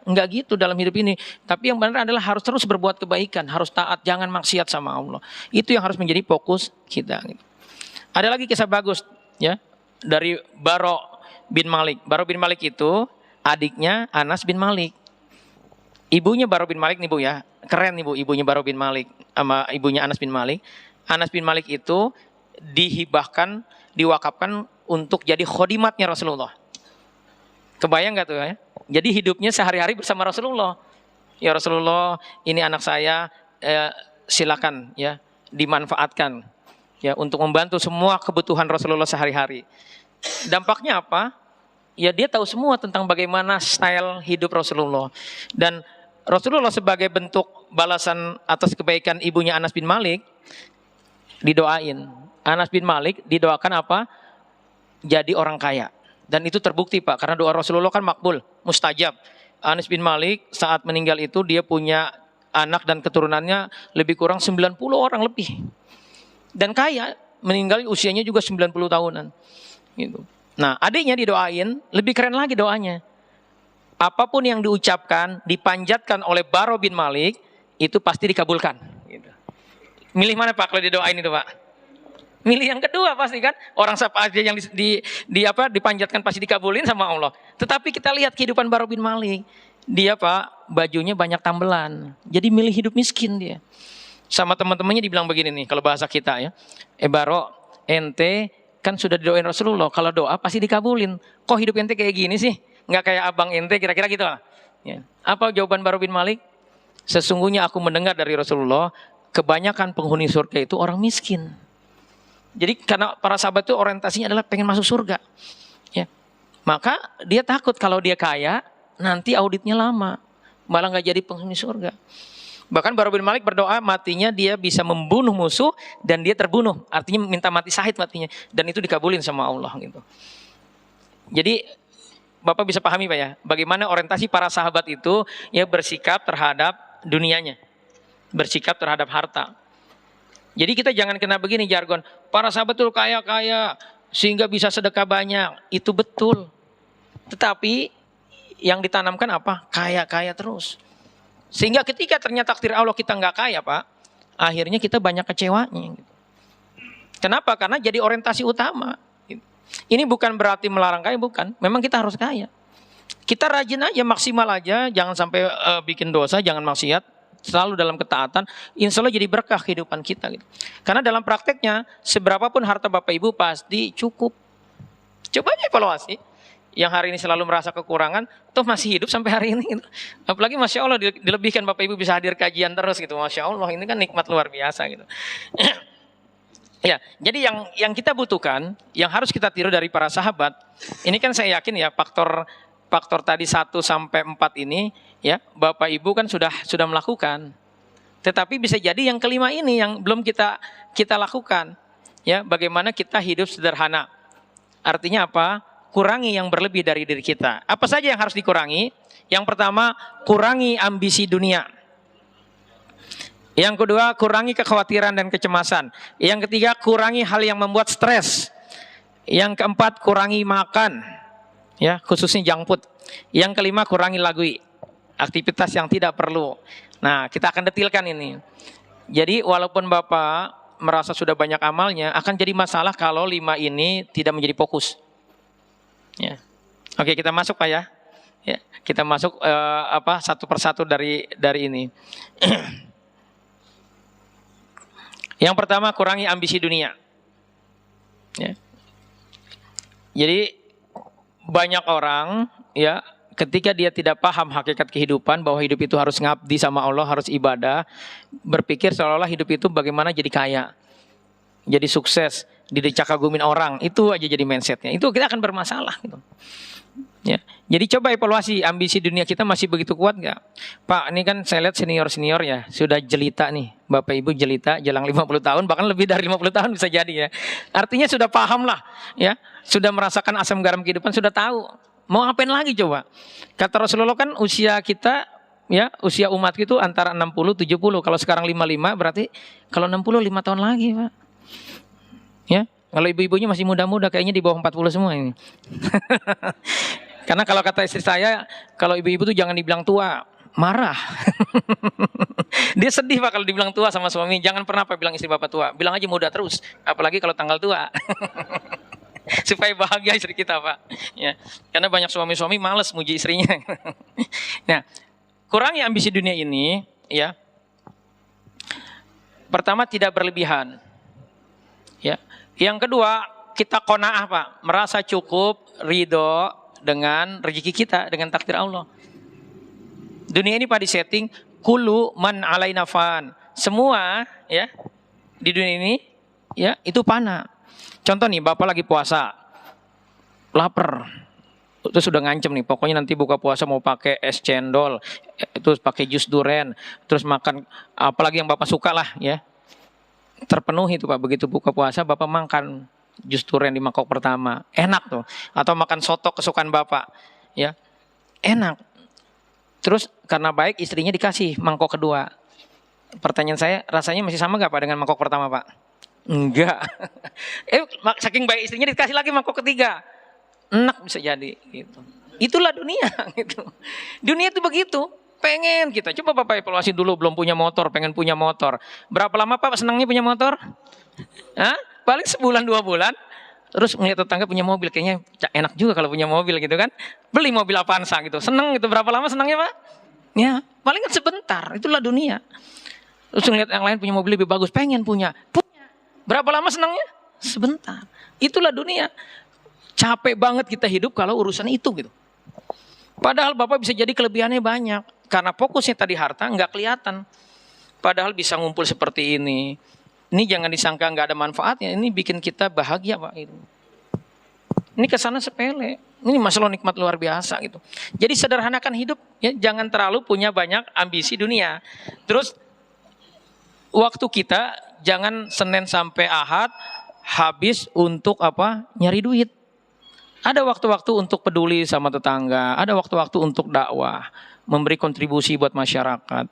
Enggak gitu dalam hidup ini. Tapi yang benar adalah harus terus berbuat kebaikan, harus taat, jangan maksiat sama Allah. Itu yang harus menjadi fokus kita. Ada lagi kisah bagus ya dari Baro bin Malik. Baro bin Malik itu adiknya Anas bin Malik. Ibunya Baro bin Malik nih Bu ya, keren nih Bu ibunya Baro bin Malik sama ibunya Anas bin Malik. Anas bin Malik itu dihibahkan, diwakafkan untuk jadi khodimatnya Rasulullah. Kebayang gak tuh ya? Jadi hidupnya sehari-hari bersama Rasulullah. Ya Rasulullah, ini anak saya, silakan ya dimanfaatkan ya untuk membantu semua kebutuhan Rasulullah sehari-hari. Dampaknya apa? Ya dia tahu semua tentang bagaimana style hidup Rasulullah. Dan Rasulullah sebagai bentuk balasan atas kebaikan ibunya Anas bin Malik didoain. Anas bin Malik didoakan apa? Jadi orang kaya. Dan itu terbukti Pak, karena doa Rasulullah kan makbul, mustajab. Anas bin Malik saat meninggal itu dia punya anak dan keturunannya lebih kurang 90 orang lebih. Dan kaya, meninggal usianya juga 90 tahunan. Gitu. Nah adiknya didoain, lebih keren lagi doanya. Apapun yang diucapkan, dipanjatkan oleh Baro bin Malik, itu pasti dikabulkan. Gitu. Milih mana Pak kalau didoain itu Pak? Milih yang kedua pasti kan. Orang siapa aja yang dipanjatkan pasti dikabulin sama Allah. Tetapi kita lihat kehidupan Baro bin Malik. Dia Pak, bajunya banyak tambelan. Jadi milih hidup miskin dia. Sama teman-temannya dibilang begini nih, kalau bahasa kita ya. Baro, ente kan sudah didoain Rasulullah. Kalau doa pasti dikabulin. Kok hidup ente kayak gini sih? Nggak kayak abang ente kira-kira gitu lah. Ya. Apa jawaban Baro bin Malik? Sesungguhnya aku mendengar dari Rasulullah, kebanyakan penghuni surga itu orang miskin. Jadi karena para sahabat itu orientasinya adalah pengen masuk surga. Ya. Maka dia takut kalau dia kaya, nanti auditnya lama. Malah nggak jadi penghuni surga. Bahkan Bara bin Malik berdoa matinya dia bisa membunuh musuh dan dia terbunuh. Artinya minta mati syahid matinya. Dan itu dikabulin sama Allah gitu. Jadi Bapak bisa pahami Pak ya, bagaimana orientasi para sahabat itu ya bersikap terhadap dunianya. Bersikap terhadap harta. Jadi kita jangan kena begini jargon. Para sahabat itu kaya-kaya sehingga bisa sedekah banyak. Itu betul. Tetapi yang ditanamkan apa? Kaya-kaya terus. Sehingga ketika ternyata takdir Allah kita nggak kaya Pak, akhirnya kita banyak kecewanya. Kenapa? Karena jadi orientasi utama. Ini bukan berarti melarang kaya, bukan. Memang kita harus kaya. Kita rajin aja, maksimal aja, jangan sampai bikin dosa, jangan maksiat, selalu dalam ketaatan. Insya Allah jadi berkah kehidupan kita. Gitu. Karena dalam prakteknya, seberapapun harta Bapak Ibu pasti cukup. Coba aja evaluasi. Yang hari ini selalu merasa kekurangan, toh masih hidup sampai hari ini. Gitu. Apalagi Masya Allah dilebihkan Bapak Ibu bisa hadir kajian terus gitu. Masya Allah ini kan nikmat luar biasa gitu. Ya, jadi yang kita butuhkan, yang harus kita tiru dari para sahabat, ini kan saya yakin ya faktor tadi 1 sampai 4 ini, ya Bapak Ibu kan sudah melakukan. Tetapi bisa jadi yang kelima ini yang belum kita lakukan, ya bagaimana kita hidup sederhana. Artinya apa? Kurangi yang berlebih dari diri kita. Apa saja yang harus dikurangi? Yang pertama, kurangi ambisi dunia. Yang kedua, kurangi kekhawatiran dan kecemasan. Yang ketiga, kurangi hal yang membuat stres. Yang keempat, kurangi makan, ya khususnya junk food. Yang kelima, kurangi lagui, aktivitas yang tidak perlu. Nah, kita akan detilkan ini. Jadi walaupun Bapak merasa sudah banyak amalnya, akan jadi masalah kalau 5 ini tidak menjadi fokus. Ya. Oke, kita masuk Pak ya. Ya, kita masuk satu persatu dari ini. Yang pertama, kurangi ambisi dunia. Ya. Jadi banyak orang ya ketika dia tidak paham hakikat kehidupan bahwa hidup itu harus ngabdi sama Allah, harus ibadah, berpikir seolah-olah hidup itu bagaimana jadi kaya, jadi sukses, didecak-kagumin orang, itu aja jadi mindsetnya. Itu kita akan bermasalah gitu. Ya. Jadi coba evaluasi ambisi dunia kita masih begitu kuat nggak? Pak, ini kan saya lihat senior-senior ya, sudah jelita nih. Bapak Ibu jelita, jelang 50 tahun, bahkan lebih dari 50 tahun bisa jadi ya. Artinya sudah paham lah ya, sudah merasakan asam garam kehidupan, sudah tahu. Mau ngapain lagi coba? Kata Rasulullah kan usia kita, ya usia umat itu antara 60-70. Kalau sekarang 55 berarti kalau 60 5 tahun lagi Pak. Ya, kalau ibu-ibunya masih muda-muda kayaknya di bawah 40 semua ini. Karena kalau kata istri saya, kalau ibu-ibu tuh jangan dibilang tua, marah. Dia sedih Pak kalau dibilang tua sama suami. Jangan pernah Pak bilang istri Bapak tua, bilang aja muda terus. Apalagi kalau tanggal tua. Supaya bahagia istri kita Pak. Ya, karena banyak suami-suami males muji istrinya. Nah, kurangi ambisi dunia ini, ya. Pertama, tidak berlebihan. Ya. Yang kedua, kita qanaah Pak, merasa cukup, ridho dengan rezeki kita, dengan takdir Allah. Dunia ini Pak disetting kullu man alaina fan. Semua ya di dunia ini ya itu fana. Contoh nih, Bapak lagi puasa, lapar, terus sudah ngancem nih, pokoknya nanti buka puasa mau pakai es cendol, terus pakai jus duren, terus makan apalagi yang Bapak suka lah ya. Terpenuhi itu Pak, begitu buka puasa Bapak makan jus duren di mangkok pertama, enak tuh. Atau makan soto kesukaan Bapak, ya enak. Terus karena baik istrinya dikasih mangkok kedua. Pertanyaan saya, rasanya masih sama gak Pak dengan mangkok pertama Pak? Enggak. Saking baik istrinya dikasih lagi mangkok ketiga, enak bisa jadi. Gitu. Itulah dunia. Gitu. Dunia itu begitu. Pengen kita, coba Bapak evaluasi dulu, belum punya motor, pengen punya motor. Berapa lama Pak senangnya punya motor? Hah? Paling sebulan 2 bulan. Terus ngeliat tetangga punya mobil, kayaknya enak juga kalau punya mobil gitu kan. Beli mobil Avanza gitu, seneng gitu. Berapa lama senangnya Pak? Ya, paling kan sebentar, itulah dunia. Terus ngeliat yang lain punya mobil lebih bagus, pengen punya. Berapa lama senangnya? Sebentar. Itulah dunia. Capek banget kita hidup kalau urusan itu gitu. Padahal Bapak bisa jadi kelebihannya banyak. Karena fokusnya tadi harta nggak kelihatan. Padahal bisa ngumpul seperti ini. Ini jangan disangka nggak ada manfaatnya. Ini bikin kita bahagia Pak. Ini kesana sepele. Ini masalah nikmat luar biasa gitu. Jadi sederhanakan hidup. Ya, jangan terlalu punya banyak ambisi dunia. Terus waktu kita jangan Senin sampai Ahad habis untuk apa? Nyari duit. Ada waktu-waktu untuk peduli sama tetangga, ada waktu-waktu untuk dakwah, memberi kontribusi buat masyarakat.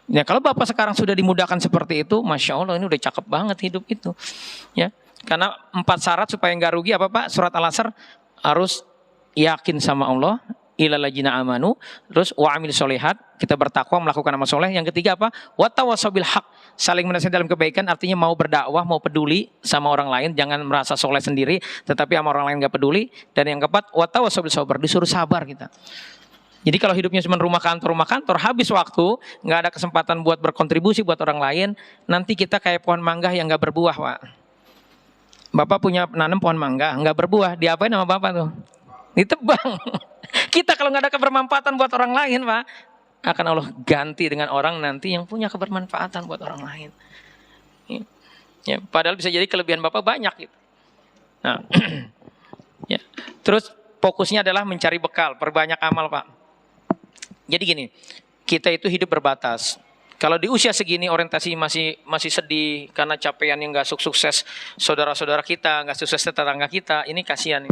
Ya, kalau Bapak sekarang sudah dimudahkan seperti itu, Masya Allah ini udah cakep banget hidup itu. Ya, karena 4 syarat supaya nggak rugi apa Pak? Surat Al-Asr harus yakin sama Allah, ilal ladzina amanu, terus wa amil solihat, kita bertakwa melakukan amal soleh. Yang ketiga apa? Wa tawassaw bil haq, saling menasihati dalam kebaikan, artinya mau berdakwah, mau peduli sama orang lain, jangan merasa soleh sendiri, tetapi sama orang lain nggak peduli. Dan yang keempat, wa tawassaw bil sabar, disuruh sabar kita. Jadi kalau hidupnya cuma rumah kantor, habis waktu, nggak ada kesempatan buat berkontribusi buat orang lain, nanti kita kayak pohon mangga yang nggak berbuah, Pak. Bapak punya nanam pohon mangga, nggak berbuah, diapain sama Bapak tuh? Ditebang. Kita kalau nggak ada kebermanfaatan buat orang lain, Pak, akan Allah ganti dengan orang nanti yang punya kebermanfaatan buat orang lain. Ya, padahal bisa jadi kelebihan Bapak banyak gitu. Nah, ya. Terus fokusnya adalah mencari bekal, perbanyak amal, Pak. Jadi gini, kita itu hidup berbatas. Kalau di usia segini orientasi masih sedih karena capaian yang nggak sukses saudara-saudara kita, nggak sukses tetangga kita, ini kasihan,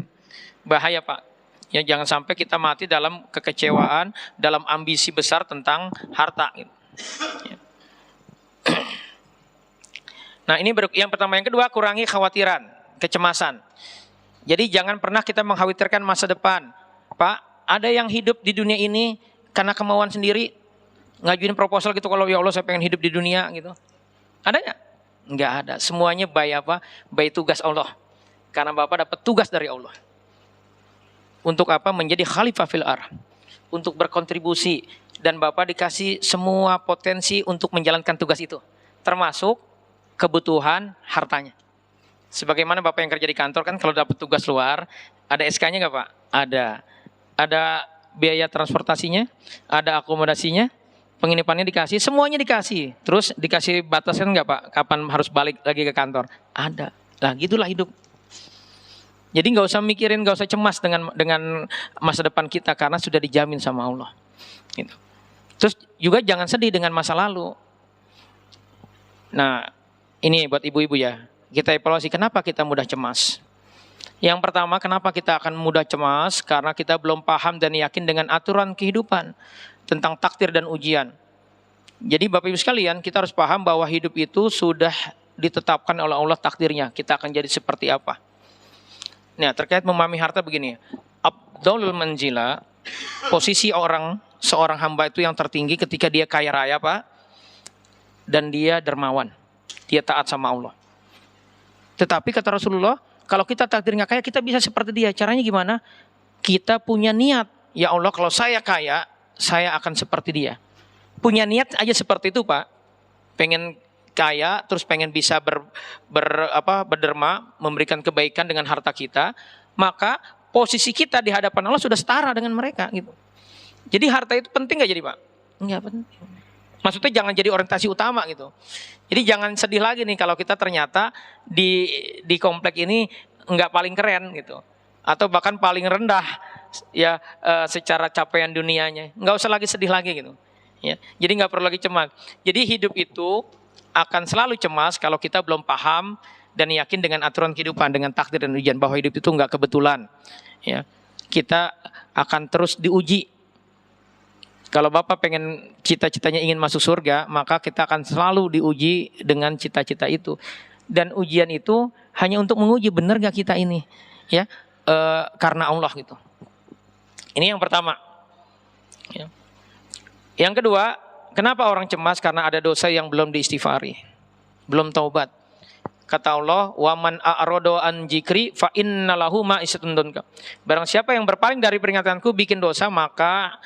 bahaya Pak. Ya, jangan sampai kita mati dalam kekecewaan, dalam ambisi besar tentang harta. Ya. Nah ini yang pertama. Yang kedua, kurangi khawatiran, kecemasan. Jadi jangan pernah kita mengkhawatirkan masa depan. Pak, ada yang hidup di dunia ini karena kemauan sendiri, ngajuin proposal gitu, kalau ya Allah saya pengen hidup di dunia gitu. Ada nggak? Nggak ada. Semuanya by apa? By tugas Allah. Karena Bapak dapat tugas dari Allah. Untuk apa? Menjadi khalifah fil ardh, untuk berkontribusi, dan Bapak dikasih semua potensi untuk menjalankan tugas itu, termasuk kebutuhan hartanya. Sebagaimana Bapak yang kerja di kantor kan, kalau dapat tugas luar, ada SK-nya nggak Pak? Ada biaya transportasinya, ada akomodasinya, penginapannya dikasih, semuanya dikasih. Terus dikasih batasan nggak Pak? Kapan harus balik lagi ke kantor? Ada. Nah gitulah hidup. Jadi nggak usah mikirin, nggak usah cemas dengan masa depan kita karena sudah dijamin sama Allah. Gitu. Terus juga jangan sedih dengan masa lalu. Nah ini buat ibu-ibu ya, kita evaluasi kenapa kita mudah cemas. Yang pertama, kenapa kita akan mudah cemas? Karena kita belum paham dan yakin dengan aturan kehidupan tentang takdir dan ujian. Jadi Bapak Ibu sekalian, kita harus paham bahwa hidup itu sudah ditetapkan oleh Allah takdirnya. Kita akan jadi seperti apa. Nah, terkait memahami harta begini, Abdul Manzila, posisi seorang hamba itu yang tertinggi ketika dia kaya raya Pak, dan dia dermawan, dia taat sama Allah. Tetapi kata Rasulullah, kalau kita takdirnya kaya, kita bisa seperti dia. Caranya gimana? Kita punya niat, ya Allah kalau saya kaya, saya akan seperti dia. Punya niat aja seperti itu Pak, pengen kaya, terus pengen bisa berderma, memberikan kebaikan dengan harta kita, maka posisi kita di hadapan Allah sudah setara dengan mereka gitu. Jadi harta itu penting nggak jadi Pak? Enggak penting. Maksudnya jangan jadi orientasi utama gitu. Jadi jangan sedih lagi nih kalau kita ternyata di komplek ini nggak paling keren gitu, atau bahkan paling rendah ya secara capaian dunianya. Nggak usah lagi sedih lagi gitu. Ya, jadi nggak perlu lagi cemas. Jadi hidup itu akan selalu cemas kalau kita belum paham dan yakin dengan aturan kehidupan, dengan takdir dan ujian, bahwa hidup itu nggak kebetulan. Ya, kita akan terus diuji. Kalau Bapak pengen cita-citanya ingin masuk surga, maka kita akan selalu diuji dengan cita-cita itu. Dan ujian itu hanya untuk menguji benar gak kita ini, ya, karena Allah gitu. Ini yang pertama. Ya. Yang kedua, kenapa orang cemas? Karena ada dosa yang belum diistighfari, belum taubat. Kata Allah, "Waman a'rada an dzikri fa innalahu ma'isatun dunka." Barang siapa yang berpaling dari peringatanku, bikin dosa, maka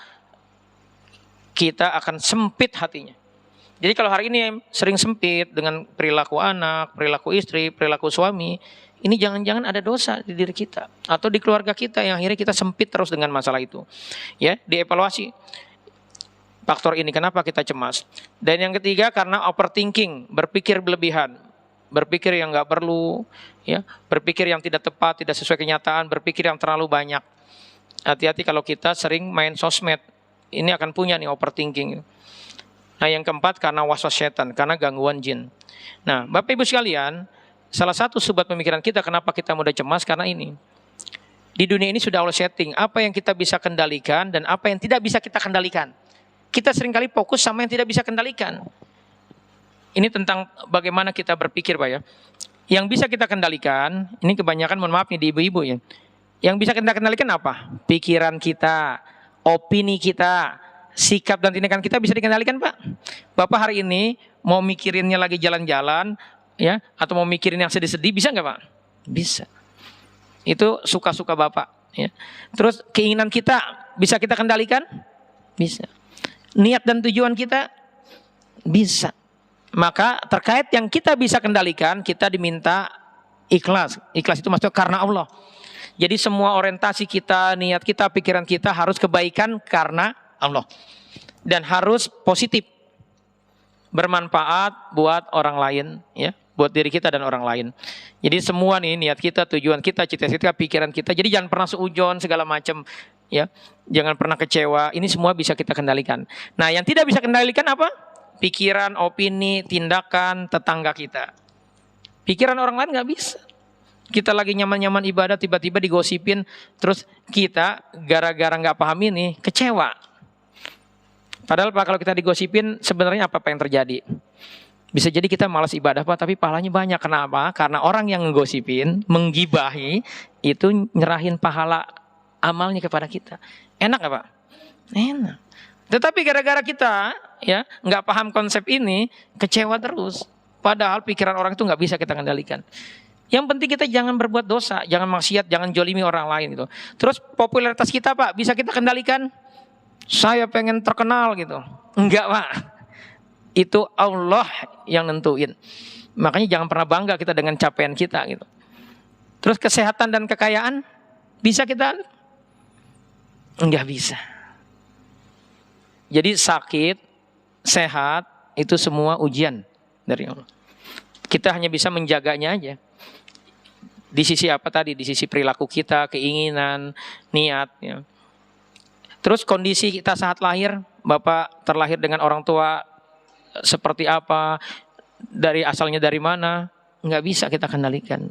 kita akan sempit hatinya. Jadi kalau hari ini sering sempit dengan perilaku anak, perilaku istri, perilaku suami, ini jangan-jangan ada dosa di diri kita atau di keluarga kita yang akhirnya kita sempit terus dengan masalah itu. Ya, dievaluasi. Faktor ini kenapa kita cemas. Dan yang ketiga karena overthinking, berpikir berlebihan, berpikir yang nggak perlu, ya, berpikir yang tidak tepat, tidak sesuai kenyataan, berpikir yang terlalu banyak. Hati-hati kalau kita sering main sosmed, ini akan punya nih overthinking. Nah yang keempat karena waswas setan, karena gangguan jin. Nah Bapak Ibu sekalian, salah satu sebab pemikiran kita kenapa kita mudah cemas karena ini. Di dunia ini sudah Allah setting apa yang kita bisa kendalikan dan apa yang tidak bisa kita kendalikan. Kita seringkali fokus sama yang tidak bisa kendalikan. Ini tentang bagaimana kita berpikir Pak ya. Yang bisa kita kendalikan, ini kebanyakan mohon maaf nih di ibu-ibu ya. Yang bisa kita kendalikan apa? Pikiran kita, opini kita, sikap dan tindakan kita bisa dikendalikan Pak. Bapak hari ini mau mikirinnya lagi jalan-jalan ya, atau mau mikirin yang sedih-sedih bisa nggak Pak? Bisa. Itu suka-suka Bapak ya. Terus keinginan kita bisa kita kendalikan? Bisa. Niat dan tujuan kita bisa. Maka terkait yang kita bisa kendalikan, kita diminta ikhlas. Ikhlas itu maksudnya karena Allah. Jadi semua orientasi kita, niat kita, pikiran kita harus kebaikan karena Allah. Dan harus positif. Bermanfaat buat orang lain ya, buat diri kita dan orang lain. Jadi semua nih niat kita, tujuan kita, cita-cita, pikiran kita. Jadi jangan pernah seujon segala macam ya. Jangan pernah kecewa. Ini semua bisa kita kendalikan. Nah, yang tidak bisa kendalikan apa? Pikiran, opini, tindakan tetangga kita. Pikiran orang lain nggak bisa. Kita lagi nyaman-nyaman ibadah, tiba-tiba digosipin, terus kita gara-gara nggak paham ini kecewa. Padahal Pak kalau kita digosipin sebenarnya apa yang terjadi? Bisa jadi kita malas ibadah Pak, tapi pahalanya banyak. Kenapa? Karena orang yang ngegosipin, menggibahi, itu nyerahin pahala amalnya kepada kita. Enak nggak Pak? Enak. Tetapi gara-gara kita ya nggak paham konsep ini, kecewa terus. Padahal pikiran orang itu nggak bisa kita kendalikan. Yang penting kita jangan berbuat dosa, jangan maksiat, jangan jolimi orang lain gitu. Terus popularitas kita Pak, bisa kita kendalikan? Saya pengen terkenal gitu. Enggak Pak. Itu Allah yang nentuin. Makanya jangan pernah bangga kita dengan capaian kita gitu. Terus kesehatan dan kekayaan bisa kita? Enggak bisa. Jadi sakit, sehat, itu semua ujian dari Allah. Kita hanya bisa menjaganya aja. Di sisi apa tadi? Di sisi perilaku kita, keinginan, niat. Ya. Terus kondisi kita saat lahir, Bapak terlahir dengan orang tua seperti apa, asalnya dari mana, nggak bisa kita kendalikan.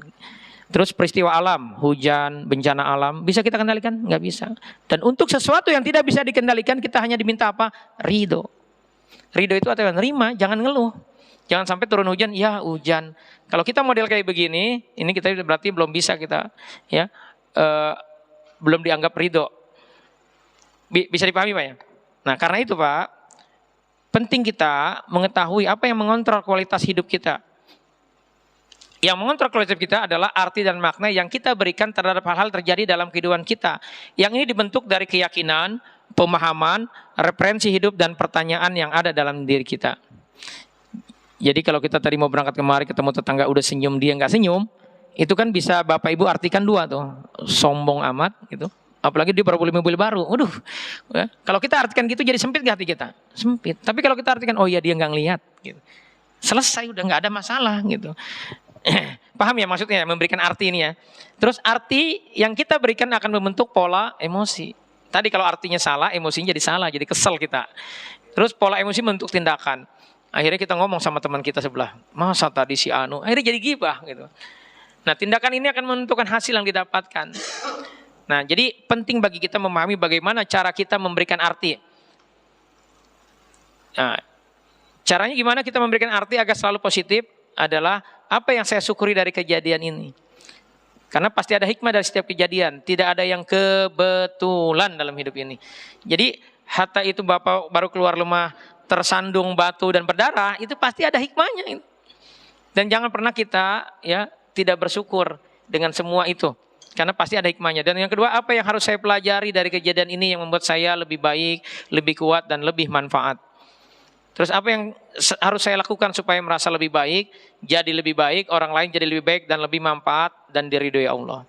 Terus peristiwa alam, hujan, bencana alam, bisa kita kendalikan? Nggak bisa. Dan untuk sesuatu yang tidak bisa dikendalikan, kita hanya diminta apa? Ridho. Ridho itu artinya nerima, jangan ngeluh. Jangan sampai turun hujan, ya hujan. Kalau kita model kayak begini, ini kita berarti belum bisa kita, ya, belum dianggap ridho. Bisa dipahami Pak ya? Nah karena itu Pak, penting kita mengetahui apa yang mengontrol kualitas hidup kita. Yang mengontrol kualitas kita adalah arti dan makna yang kita berikan terhadap hal-hal terjadi dalam kehidupan kita. Yang ini dibentuk dari keyakinan, pemahaman, referensi hidup, dan pertanyaan yang ada dalam diri kita. Jadi kalau kita tadi mau berangkat kemari ketemu tetangga udah senyum, dia nggak senyum, itu kan bisa Bapak Ibu artikan dua tuh, sombong amat gitu. Apalagi dia baru beli mobil baru, waduh. Ya. Kalau kita artikan gitu jadi sempit nggak hati kita? Sempit. Tapi kalau kita artikan, oh iya dia nggak ngelihat, gitu. Selesai, udah nggak ada masalah gitu. Paham ya maksudnya, memberikan arti ini ya. Terus arti yang kita berikan akan membentuk pola emosi. Tadi kalau artinya salah, emosinya jadi salah, jadi kesel kita. Terus pola emosi membentuk tindakan. Akhirnya kita ngomong sama teman kita sebelah, masa tadi si Anu, akhirnya jadi gibah gitu. Nah tindakan ini akan menentukan hasil yang didapatkan. Nah jadi penting bagi kita memahami bagaimana cara kita memberikan arti. Nah, caranya gimana kita memberikan arti agar selalu positif adalah apa yang saya syukuri dari kejadian ini. Karena pasti ada hikmah dari setiap kejadian. Tidak ada yang kebetulan dalam hidup ini. Jadi Hatta itu Bapak baru keluar rumah tersandung batu dan berdarah, itu pasti ada hikmahnya. Dan jangan pernah kita ya tidak bersyukur dengan semua itu. Karena pasti ada hikmahnya. Dan yang kedua, apa yang harus saya pelajari dari kejadian ini yang membuat saya lebih baik, lebih kuat, dan lebih manfaat. Terus apa yang harus saya lakukan supaya merasa lebih baik, jadi lebih baik, orang lain jadi lebih baik, dan lebih manfaat, dan diridhoi Allah.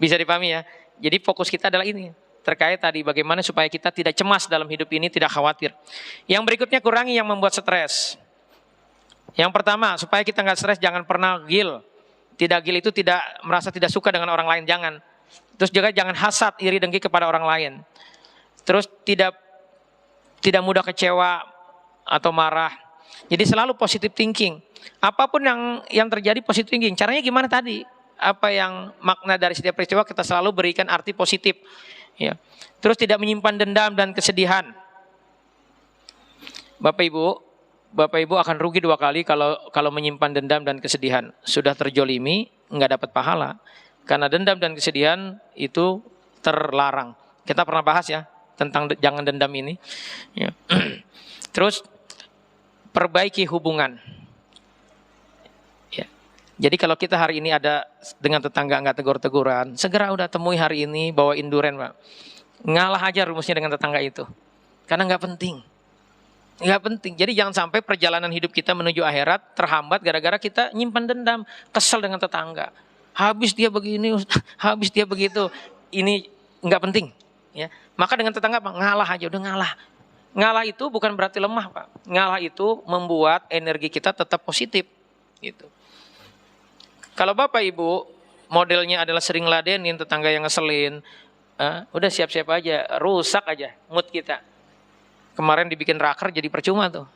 Bisa dipahami ya? Jadi fokus kita adalah ini. Terkait tadi bagaimana supaya kita tidak cemas dalam hidup ini, tidak khawatir. Yang berikutnya, kurangi yang membuat stres. Yang pertama, supaya kita nggak stres, jangan pernah gil. Tidak gil itu tidak merasa tidak suka dengan orang lain, jangan. Terus juga jangan hasad, iri, dengki kepada orang lain. Terus tidak tidak mudah kecewa atau marah. Jadi selalu positive thinking. Apapun yang terjadi positive thinking. Caranya gimana tadi? Apa yang makna dari setiap peristiwa kita selalu berikan arti positif. Ya. Terus tidak menyimpan dendam dan kesedihan. Bapak Ibu akan rugi 2 kali kalau menyimpan dendam dan kesedihan. Sudah terjolimi, nggak dapat pahala. Karena dendam dan kesedihan itu terlarang. Kita pernah bahas ya tentang jangan dendam ini. Ya. Terus perbaiki hubungan. Ya. Jadi kalau kita hari ini ada dengan tetangga nggak tegur-teguran, segera udah temui hari ini, bawain duren, Pak. Ngalah aja rumusnya dengan tetangga itu. Karena nggak penting. Nggak penting. Jadi jangan sampai perjalanan hidup kita menuju akhirat terhambat gara-gara kita nyimpan dendam, kesel dengan tetangga. Habis dia begini, habis dia begitu. Ini nggak penting. Ya. Maka dengan tetangga Pak, ngalah aja, udah ngalah. Ngalah itu bukan berarti lemah, Pak. Ngalah itu membuat energi kita tetap positif. Gitu. Kalau Bapak Ibu modelnya adalah sering ladenin tetangga yang ngeselin, udah siap-siap aja, rusak aja mood kita. Kemarin dibikin raker jadi percuma tuh.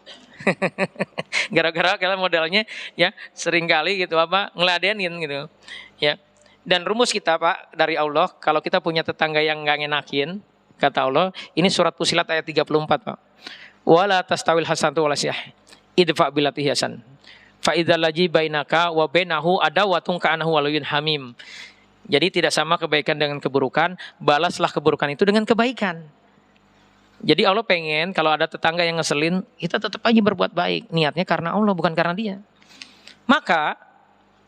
Gara-gara kalian modelnya ya sering kali gitu ngeladenin gitu. Ya. Dan rumus kita Pak dari Allah, kalau kita punya tetangga yang enggak ngenakin, kata Allah, ini surat Fussilat ayat 34 Pak. Wala tastawil hasanatu wala siyah. Idfa billati hasan. Fa idzal ladzi bainaka wa bainahu adawatun ka'annahu waliyyun hamim. Jadi tidak sama kebaikan dengan keburukan, balaslah keburukan itu dengan kebaikan. Jadi Allah pengen kalau ada tetangga yang ngeselin, kita tetap aja berbuat baik. Niatnya karena Allah, bukan karena dia. Maka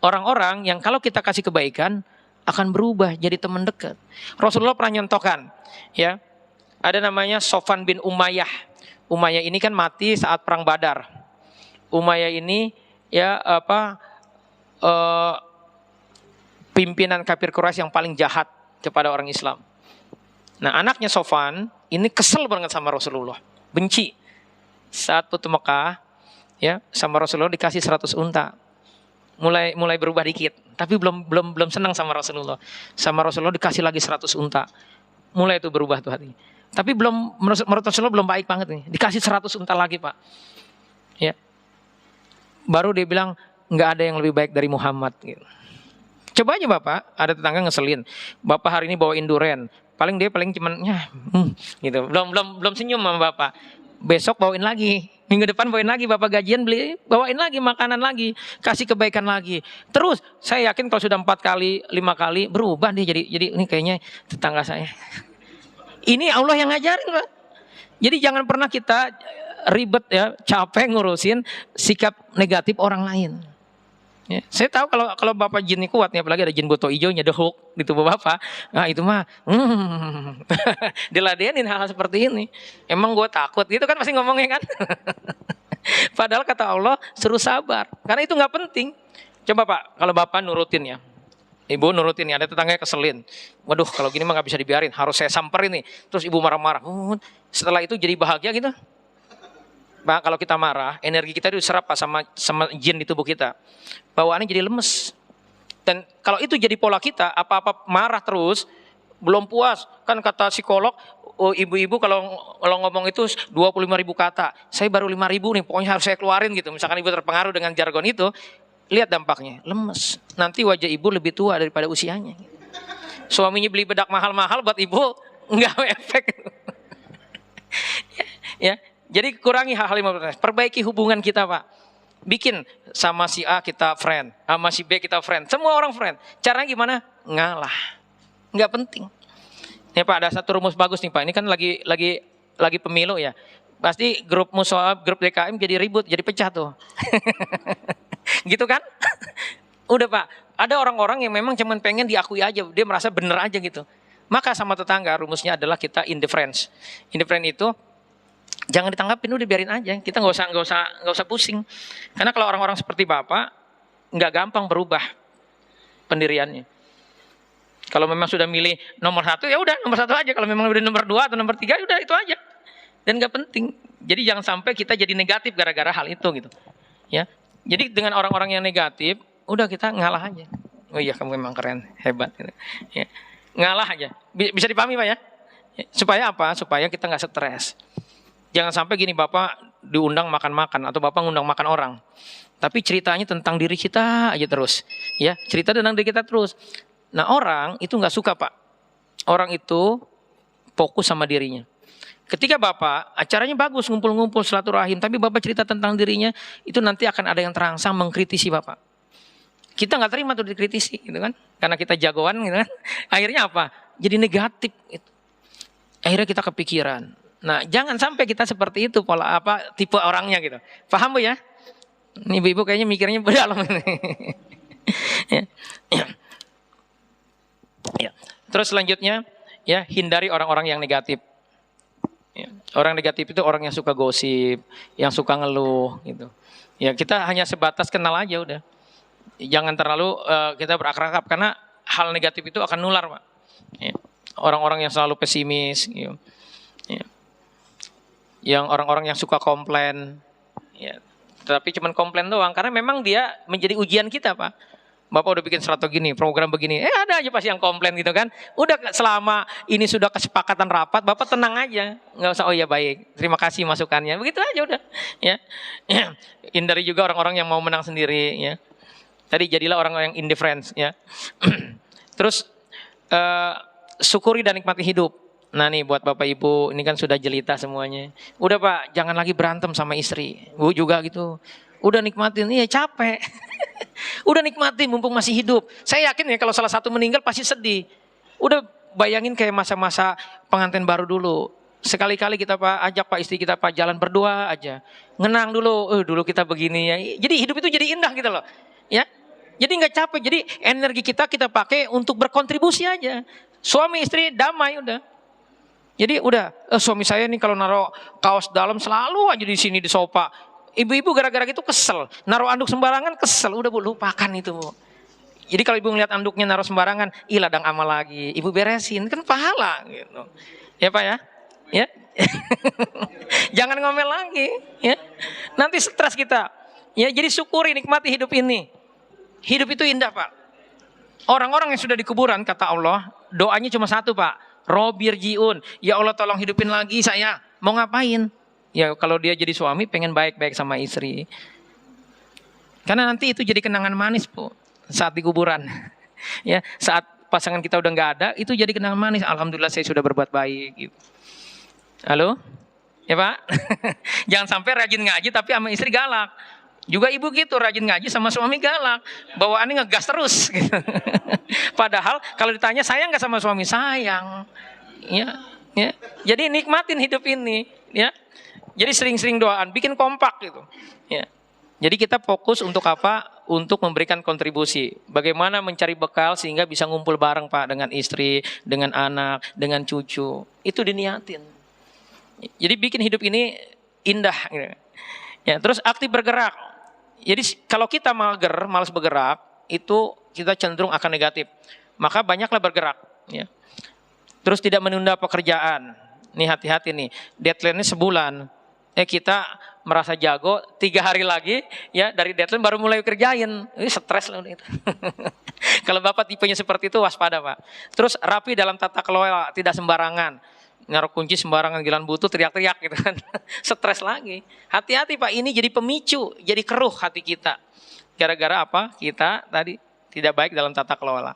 orang-orang yang kalau kita kasih kebaikan akan berubah jadi teman dekat. Rasulullah pernah nyontohkan, ya, ada namanya Sofwan bin Umayyah. Umayyah ini kan mati saat perang Badar. Umayyah ini ya pimpinan kafir Quraisy yang paling jahat kepada orang Islam. Nah anaknya Sofwan ini kesel banget sama Rasulullah, benci. Saat putu Mekah, ya sama Rasulullah dikasih 100 unta, mulai berubah dikit, tapi belum senang sama Rasulullah. Sama Rasulullah dikasih lagi 100 unta, mulai itu berubah tuh hati. Tapi menurut Rasulullah belum baik banget nih, dikasih 100 unta lagi Pak. Ya, baru dia bilang nggak ada yang lebih baik dari Muhammad. Gitu. Coba aja Bapak, ada tetangga ngeselin, Bapak hari ini bawain duren. Paling cuman gitu. Belum senyum sama Bapak. Besok bawain lagi. Minggu depan bawain lagi, Bapak gajian beli, bawain lagi makanan lagi, kasih kebaikan lagi. Terus saya yakin kalau sudah 4 kali, 5 kali berubah dia jadi ini kayaknya tetangga saya. Ini Allah yang ngajarin, Pak. Jadi jangan pernah kita ribet ya, capek ngurusin sikap negatif orang lain. Ya, saya tahu kalau Bapak jin ini kuat nih, apalagi ada jin boto hijaunya, The Hulk di tubuh Bapak. Nah itu mah diladenin hal-hal seperti ini. Emang gue takut gitu kan pasti ngomongnya kan. Padahal kata Allah suruh sabar. Karena itu gak penting. Coba Pak, kalau Bapak nurutin ya. Ibu nurutin ya, ada tetangga keselin. Waduh kalau gini mah gak bisa dibiarin, harus saya samperin nih. Terus ibu marah-marah. Setelah itu jadi bahagia gitu. Pak, kalau kita marah, energi kita diserap Pak sama jin di tubuh kita. Bawaannya jadi lemes. Dan kalau itu jadi pola kita, apa-apa marah terus, belum puas. Kan kata psikolog, ibu-ibu kalau ngomong itu 25.000 kata. Saya baru 5.000 nih, pokoknya harus saya keluarin gitu. Misalkan ibu terpengaruh dengan jargon itu, lihat dampaknya, lemes. Nanti wajah ibu lebih tua daripada usianya. Suaminya beli bedak mahal-mahal buat ibu, nggak efek. Ya. Jadi kurangi hal-hal yang memperbaiki. Perbaiki hubungan kita Pak. Bikin sama si A kita friend, sama si B kita friend. Semua orang friend. Caranya gimana? Ngalah. Nggak penting. Ya Pak, ada satu rumus bagus nih Pak. Ini kan lagi pemilu ya. Pasti grup musola, grup DKM jadi ribut, jadi pecah tuh. Gitu kan? Udah Pak. Ada orang-orang yang memang cuma pengen diakui aja. Dia merasa bener aja gitu. Maka sama tetangga rumusnya adalah kita indifference. Indifference itu jangan ditanggapin, udah biarin aja. Kita nggak usah pusing. Karena kalau orang-orang seperti Bapak nggak gampang berubah pendiriannya. Kalau memang sudah milih nomor 1 ya udah nomor 1 aja. Kalau memang udah nomor 2 atau nomor 3 udah itu aja. Dan nggak penting. Jadi jangan sampai kita jadi negatif gara-gara hal itu gitu. Ya. Jadi dengan orang-orang yang negatif, udah kita ngalah aja. Oh iya kamu memang keren, hebat. Gitu. Ya. Ngalah aja. Bisa dipahami Pak ya? Supaya apa? Supaya kita nggak stres. Jangan sampai gini, Bapak diundang makan-makan atau Bapak ngundang makan orang, tapi ceritanya tentang diri kita aja terus. Ya, cerita tentang diri kita terus. Nah, orang itu nggak suka, Pak. Orang itu fokus sama dirinya. Ketika Bapak, acaranya bagus, ngumpul-ngumpul silaturahim, tapi Bapak cerita tentang dirinya, itu nanti akan ada yang terangsang mengkritisi Bapak. Kita nggak terima tuh dikritisi, gitu kan? Karena kita jagoan, gitu kan? Akhirnya apa? Jadi negatif. Gitu. Akhirnya kita kepikiran. Nah, jangan sampai kita seperti itu pola tipe orangnya gitu. Paham Bu ya? Ini ibu-ibu kayaknya mikirnya berdalam ini. Ya. Ya. Terus selanjutnya, ya hindari orang-orang yang negatif. Ya. Orang negatif itu orang yang suka gosip, yang suka ngeluh, gitu. Ya kita hanya sebatas kenal aja udah. Jangan terlalu kita berakrab karena hal negatif itu akan nular, Pak. Ya. Orang-orang yang selalu pesimis, gitu. Ya. Yang orang-orang yang suka komplain, ya. Tapi cuma komplain doang, karena memang dia menjadi ujian kita, Pak. Bapak udah bikin strategi gini, program begini, ada aja pasti yang komplain gitu kan. Udah selama ini sudah kesepakatan rapat, Bapak tenang aja, nggak usah oh ya baik, terima kasih masukannya, begitu aja udah. Ya, hindari juga orang-orang yang mau menang sendiri, ya. Tadi jadilah orang yang indifference, ya. Terus syukuri dan nikmati hidup. Nah nih buat Bapak Ibu, ini kan sudah jelita semuanya. Udah Pak, jangan lagi berantem sama istri. Bu juga gitu. Udah nikmatin, iya capek. Udah nikmatin mumpung masih hidup. Saya yakin ya kalau salah satu meninggal pasti sedih. Udah bayangin kayak masa-masa pengantin baru dulu. Sekali-kali kita Pak ajak Pak istri kita Pak jalan berdua aja. Ngenang dulu, dulu kita begini ya. Jadi hidup itu jadi indah gitu loh. Ya. Jadi nggak capek. Jadi energi kita pakai untuk berkontribusi aja. Suami istri damai udah. Jadi udah suami saya nih kalau naruh kaos dalam selalu aja di sini di sofa. Ibu-ibu gara-gara gitu kesel. Naruh anduk sembarangan kesel. Udah Bu lupakan itu Bu. Jadi kalau ibu ngeliat anduknya naruh sembarangan, ladang amal lagi. Ibu beresin kan pahala gitu. Ya Pak ya. Ya. Jangan ngomel lagi ya. Nanti stres kita. Ya jadi syukuri nikmati hidup ini. Hidup itu indah Pak. Orang-orang yang sudah di kuburan kata Allah, doanya cuma satu Pak. Robirjiun, ya Allah tolong hidupin lagi saya. Mau ngapain? Ya kalau dia jadi suami pengen baik-baik sama istri. Karena nanti itu jadi kenangan manis Bu. Saat di kuburan. Ya, saat pasangan kita udah nggak ada, itu jadi kenangan manis. Alhamdulillah saya sudah berbuat baik. Gitu. Halo? Ya Pak? Jangan sampai rajin ngaji tapi sama istri galak. Juga ibu gitu rajin ngaji sama suami galak, bawaannya ngegas terus. Gitu. Padahal kalau ditanya sayang nggak sama suami sayang, ya. Jadi nikmatin hidup ini, ya. Jadi sering-sering doaan, bikin kompak gitu, ya. Jadi kita fokus untuk apa? Untuk memberikan kontribusi. Bagaimana mencari bekal sehingga bisa ngumpul bareng Pak dengan istri, dengan anak, dengan cucu. Itu diniatin. Jadi bikin hidup ini indah. Gitu. Ya, terus aktif bergerak. Jadi kalau kita mager, malas bergerak, itu kita cenderung akan negatif. Maka banyaklah bergerak. Ya. Terus tidak menunda pekerjaan. Nih hati-hati nih, deadline-nya sebulan. Kita merasa jago, 3 hari lagi ya dari deadline baru mulai kerjain. Ini stres lah itu. Kalau Bapak tipenya seperti itu waspada Pak. Terus rapi dalam tata kelola, tidak sembarangan. Naruh kunci sembarangan gilan butuh teriak-teriak gitu kan. Stres lagi. Hati-hati Pak, ini jadi pemicu, jadi keruh hati kita. Gara-gara apa? Kita tadi tidak baik dalam tata kelola.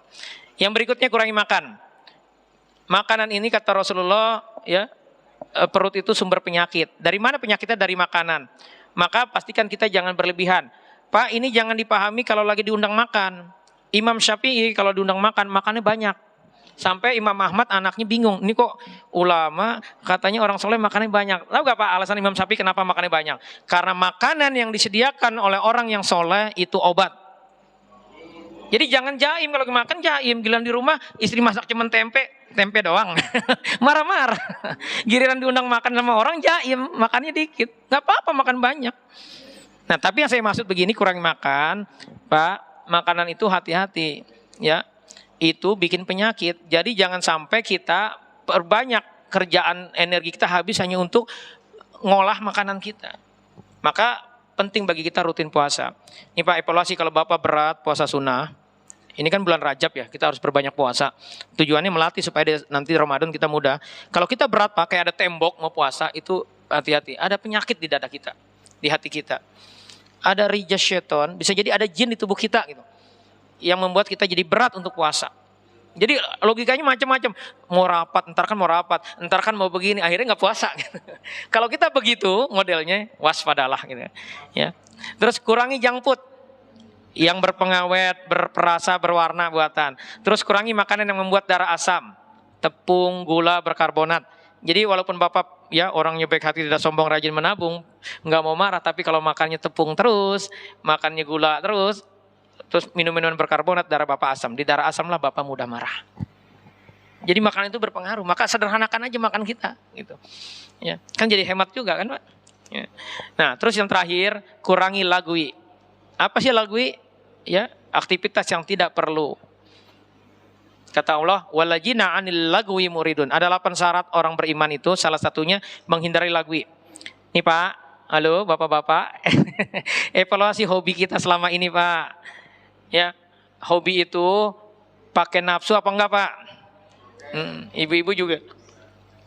Yang berikutnya kurangi makan. Makanan ini kata Rasulullah ya, perut itu sumber penyakit. Dari mana penyakitnya? Dari makanan. Maka pastikan kita jangan berlebihan. Pak, ini jangan dipahami kalau lagi diundang makan. Imam Syafi'i kalau diundang makan, makannya banyak. Sampai Imam Ahmad anaknya bingung. Ini kok ulama katanya orang soleh makannya banyak. Tahu gak Pak alasan Imam Syafi'i kenapa makannya banyak? Karena makanan yang disediakan oleh orang yang soleh itu obat. Jadi jangan jaim kalau makan jaim. Giliran di rumah istri masak cuman tempe doang. Marah-marah. Giliran diundang makan sama orang jaim, makannya dikit. Gak apa-apa makan banyak. Nah tapi yang saya maksud begini kurangi makan. Pak, makanan itu hati-hati. Ya. Itu bikin penyakit. Jadi jangan sampai kita perbanyak kerjaan energi kita habis hanya untuk ngolah makanan kita. Maka penting bagi kita rutin puasa. Ini Pak evaluasi kalau Bapak berat puasa sunnah. Ini kan bulan Rajab ya, kita harus perbanyak puasa. Tujuannya melatih supaya nanti Ramadan kita mudah. Kalau kita berat Pak, kayak ada tembok mau puasa, itu hati-hati. Ada penyakit di dada kita, di hati kita. Ada rijas syaiton, bisa jadi ada jin di tubuh kita gitu, yang membuat kita jadi berat untuk puasa. Jadi logikanya macam-macam. Mau rapat, entar kan mau begini, akhirnya nggak puasa. Gitu. Kalau kita begitu modelnya, waspadalah gitu ya. Terus kurangi junk food yang berpengawet, berperasa, berwarna buatan. Terus kurangi makanan yang membuat darah asam, tepung, gula, berkarbonat. Jadi walaupun Bapak ya orangnya baik hati, tidak sombong, rajin menabung, nggak mau marah, tapi kalau makannya tepung terus, makannya gula terus minum-minuman berkarbonat, darah Bapak asam. Di darah asam lah Bapak mudah marah. Jadi makanan itu berpengaruh. Maka sederhanakan aja makan kita, gitu. Ya, kan jadi hemat juga kan, Pak? Ya. Nah, terus yang terakhir, kurangi lagwi. Apa sih lagwi? Ya, aktivitas yang tidak perlu. Kata Allah, walajina 'anil lagwi muridun. Ada 8 syarat orang beriman itu, salah satunya menghindari lagwi. Nih Pak, halo Bapak-bapak. Evaluasi hobi kita selama ini, Pak. Ya, hobi itu pakai nafsu apa enggak, Pak? Ibu-ibu juga.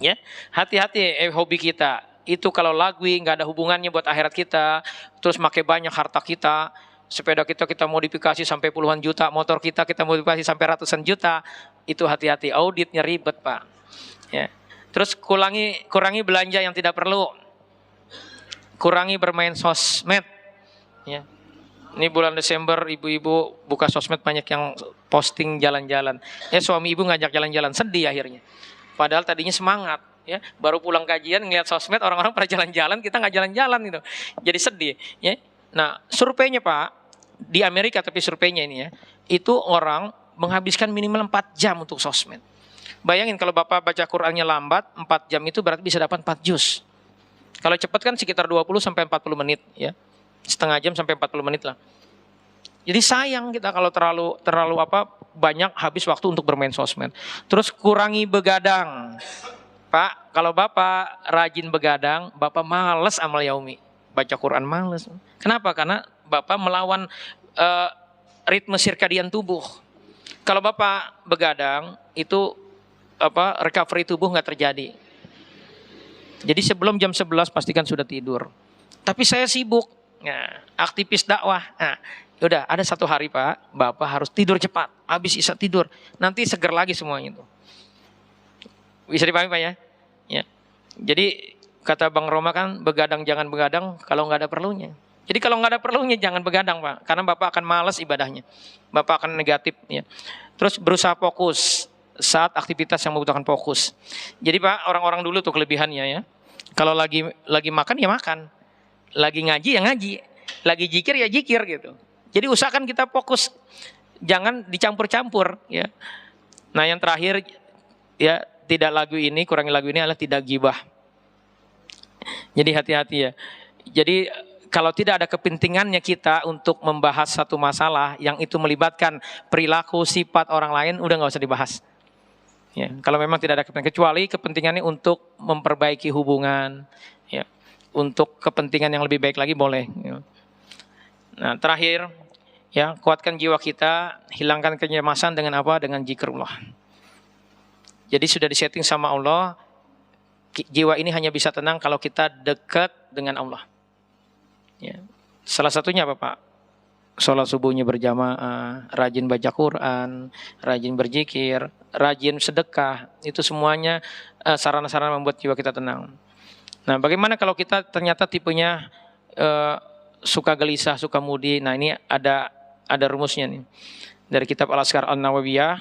Ya, hati-hati hobi kita. Itu kalau lagwi nggak ada hubungannya buat akhirat kita, terus pakai banyak harta kita, sepeda kita modifikasi sampai puluhan juta, motor kita modifikasi sampai ratusan juta, itu hati-hati, auditnya ribet, Pak. Ya. Terus kurangi belanja yang tidak perlu, kurangi bermain sosmed. Ya. Ini bulan Desember ibu-ibu buka sosmed banyak yang posting jalan-jalan. Ya suami ibu ngajak jalan-jalan, sedih akhirnya. Padahal tadinya semangat. Ya, baru pulang kajian ngeliat sosmed orang-orang pada jalan-jalan, kita nggak jalan-jalan gitu. Jadi sedih. Ya. Nah surveinya Pak, di Amerika tapi surveinya ini ya, itu orang menghabiskan minimal 4 jam untuk sosmed. Bayangin kalau Bapak baca Qur'annya lambat, 4 jam itu berarti bisa dapat 4 juz. Kalau cepat kan sekitar 20 sampai 40 menit ya. Setengah jam sampai 40 menit lah. Jadi sayang kita kalau terlalu banyak habis waktu untuk bermain sosmed. Terus kurangi begadang. Pak, kalau Bapak rajin begadang, Bapak males amal yaumi. Baca Quran males. Kenapa? Karena Bapak melawan ritme sirkadian tubuh. Kalau Bapak begadang, itu recovery tubuh nggak terjadi. Jadi sebelum jam 11 pastikan sudah tidur. Tapi saya sibuk. Nah, aktivis dakwah. Nah, udah ada 1 hari Pak, Bapak harus tidur cepat. Habis isya tidur, nanti seger lagi semuanya itu. Bisa dipahami Pak ya? Ya. Jadi kata Bang Roma kan, begadang jangan begadang kalau nggak ada perlunya. Jadi kalau nggak ada perlunya jangan begadang Pak, karena Bapak akan malas ibadahnya. Bapak akan negatif ya. Terus berusaha fokus saat aktivitas yang membutuhkan fokus. Jadi Pak, orang-orang dulu tuh kelebihannya ya. Kalau lagi makan ya makan. Lagi ngaji ya ngaji, lagi jikir ya jikir gitu. Jadi usahakan kita fokus, jangan dicampur-campur ya. Nah yang terakhir ya, kurangi lagu ini adalah tidak gibah. Jadi hati-hati ya. Jadi kalau tidak ada kepentingannya kita untuk membahas satu masalah yang itu melibatkan perilaku sifat orang lain, udah nggak usah dibahas. Ya, kalau memang tidak ada kepentingan, kecuali kepentingannya untuk memperbaiki hubungan, ya. Untuk kepentingan yang lebih baik lagi boleh. Nah terakhir, ya kuatkan jiwa kita, hilangkan kenyamasan dengan apa? Dengan zikrullah. Jadi sudah disetting sama Allah, jiwa ini hanya bisa tenang kalau kita dekat dengan Allah. Ya. Salah satunya apa Pak? Sholat subuhnya berjamaah, rajin baca Quran, rajin berzikir, rajin sedekah. Itu semuanya sarana-sarana membuat jiwa kita tenang. Nah, bagaimana kalau kita ternyata tipenya suka gelisah, suka mudi? Nah, ini ada rumusnya nih. Dari kitab Al-Azkar An-Nawawiyah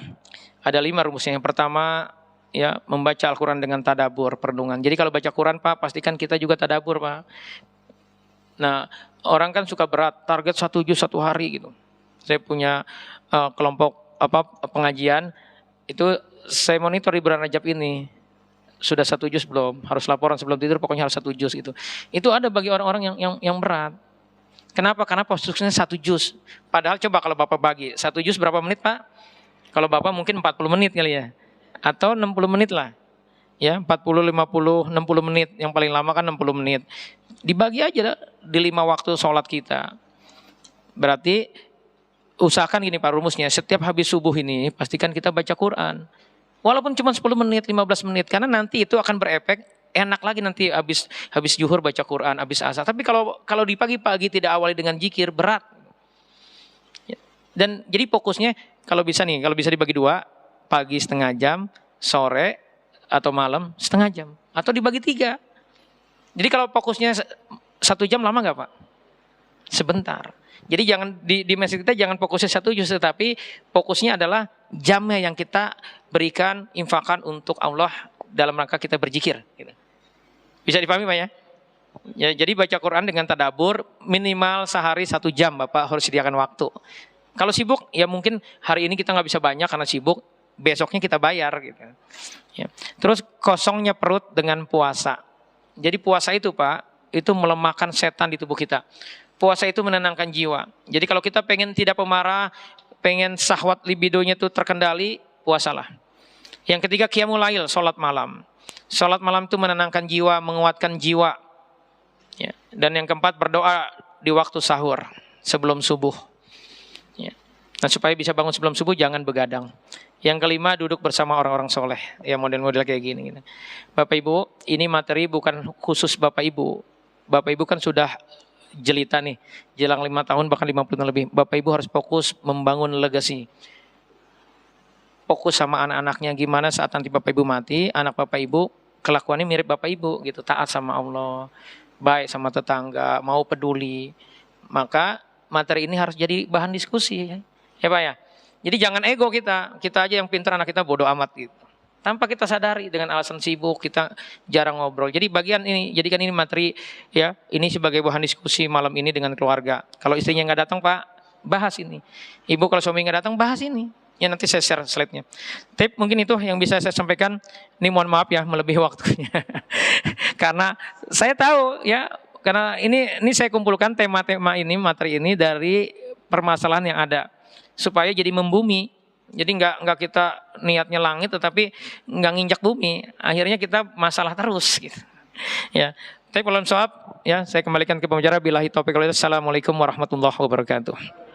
ada 5 rumusnya. Yang pertama, ya, membaca Al-Qur'an dengan tadabbur, perenungan. Jadi kalau baca Quran, Pak, pastikan kita juga tadabbur, Pak. Nah, orang kan suka berat, target 1 juz 1 hari gitu. Saya punya kelompok pengajian, itu saya monitor di bulan Rajab ini. Sudah 1 juz belum, harus laporan sebelum tidur, pokoknya harus 1 juz gitu. Itu ada bagi orang-orang yang berat. Kenapa? Karena posisinya 1 juz. Padahal coba kalau Bapak bagi 1 juz berapa menit Pak? Kalau Bapak mungkin 40 menit kali ya. Atau 60 menit lah. Ya, 40, 50, 60 menit. Yang paling lama kan 60 menit. Dibagi aja di 5 waktu sholat kita. Berarti usahakan gini Pak rumusnya. Setiap habis subuh ini pastikan kita baca Quran. Walaupun cuma 10 menit, 15 menit. Karena nanti itu akan berefek enak lagi nanti habis zuhur baca Quran, habis asar. Tapi kalau di pagi-pagi tidak awali dengan zikir, berat. Dan jadi fokusnya kalau bisa dibagi 2, pagi setengah jam, sore atau malam setengah jam, atau dibagi 3. Jadi kalau fokusnya 1 jam lama nggak Pak? Sebentar. Jadi jangan di masjid kita jangan fokusnya 1 juz, tapi fokusnya adalah jamnya yang kita berikan, infakkan untuk Allah dalam rangka kita berzikir. Bisa dipahami Pak ya? Ya, jadi baca Quran dengan tadabbur minimal sehari 1 jam Bapak harus sediakan waktu. Kalau sibuk ya mungkin hari ini kita nggak bisa banyak karena sibuk, besoknya kita bayar gitu. Ya. Terus kosongnya perut dengan puasa. Jadi puasa itu Pak, itu melemahkan setan di tubuh kita. Puasa itu menenangkan jiwa. Jadi kalau kita pengen tidak pemarah, pengen syahwat libidonya itu terkendali, puasalah. Yang ketiga qiyamul lail, sholat malam. Sholat malam itu menenangkan jiwa, menguatkan jiwa. Ya. Dan yang keempat berdoa di waktu sahur sebelum subuh. Ya. Nah supaya bisa bangun sebelum subuh jangan begadang. Yang kelima duduk bersama orang-orang soleh. Ya model-model kayak gini. Bapak Ibu, ini materi bukan khusus Bapak Ibu. Bapak Ibu kan sudah jelita nih, jelang 5 tahun bahkan 50 tahun lebih. Bapak Ibu harus fokus membangun legacy. Fokus sama anak-anaknya gimana saat nanti Bapak Ibu mati, anak Bapak Ibu kelakuannya mirip Bapak Ibu gitu, taat sama Allah, baik sama tetangga, mau peduli. Maka materi ini harus jadi bahan diskusi ya Pak ya. Jadi jangan ego kita aja yang pintar, anak kita bodoh amat gitu. Tanpa kita sadari dengan alasan sibuk kita jarang ngobrol. Jadi jadikan ini materi ya, ini sebagai bahan diskusi malam ini dengan keluarga. Kalau istrinya nggak datang Pak, bahas ini. Ibu kalau suami nggak datang, bahas ini. Ya nanti saya share slide-nya. Tip mungkin itu yang bisa saya sampaikan. Ini mohon maaf ya melebihi waktunya. Karena saya tahu ya, karena ini saya kumpulkan tema-tema ini, materi ini dari permasalahan yang ada supaya jadi membumi. Jadi nggak kita niatnya langit tetapi nggak nginjak bumi. Akhirnya kita masalah terus gitu. Ya. Tapi belum soal ya, saya kembalikan ke pembicara. Billahi taufiq wal hidayah. Assalamualaikum warahmatullahi wabarakatuh.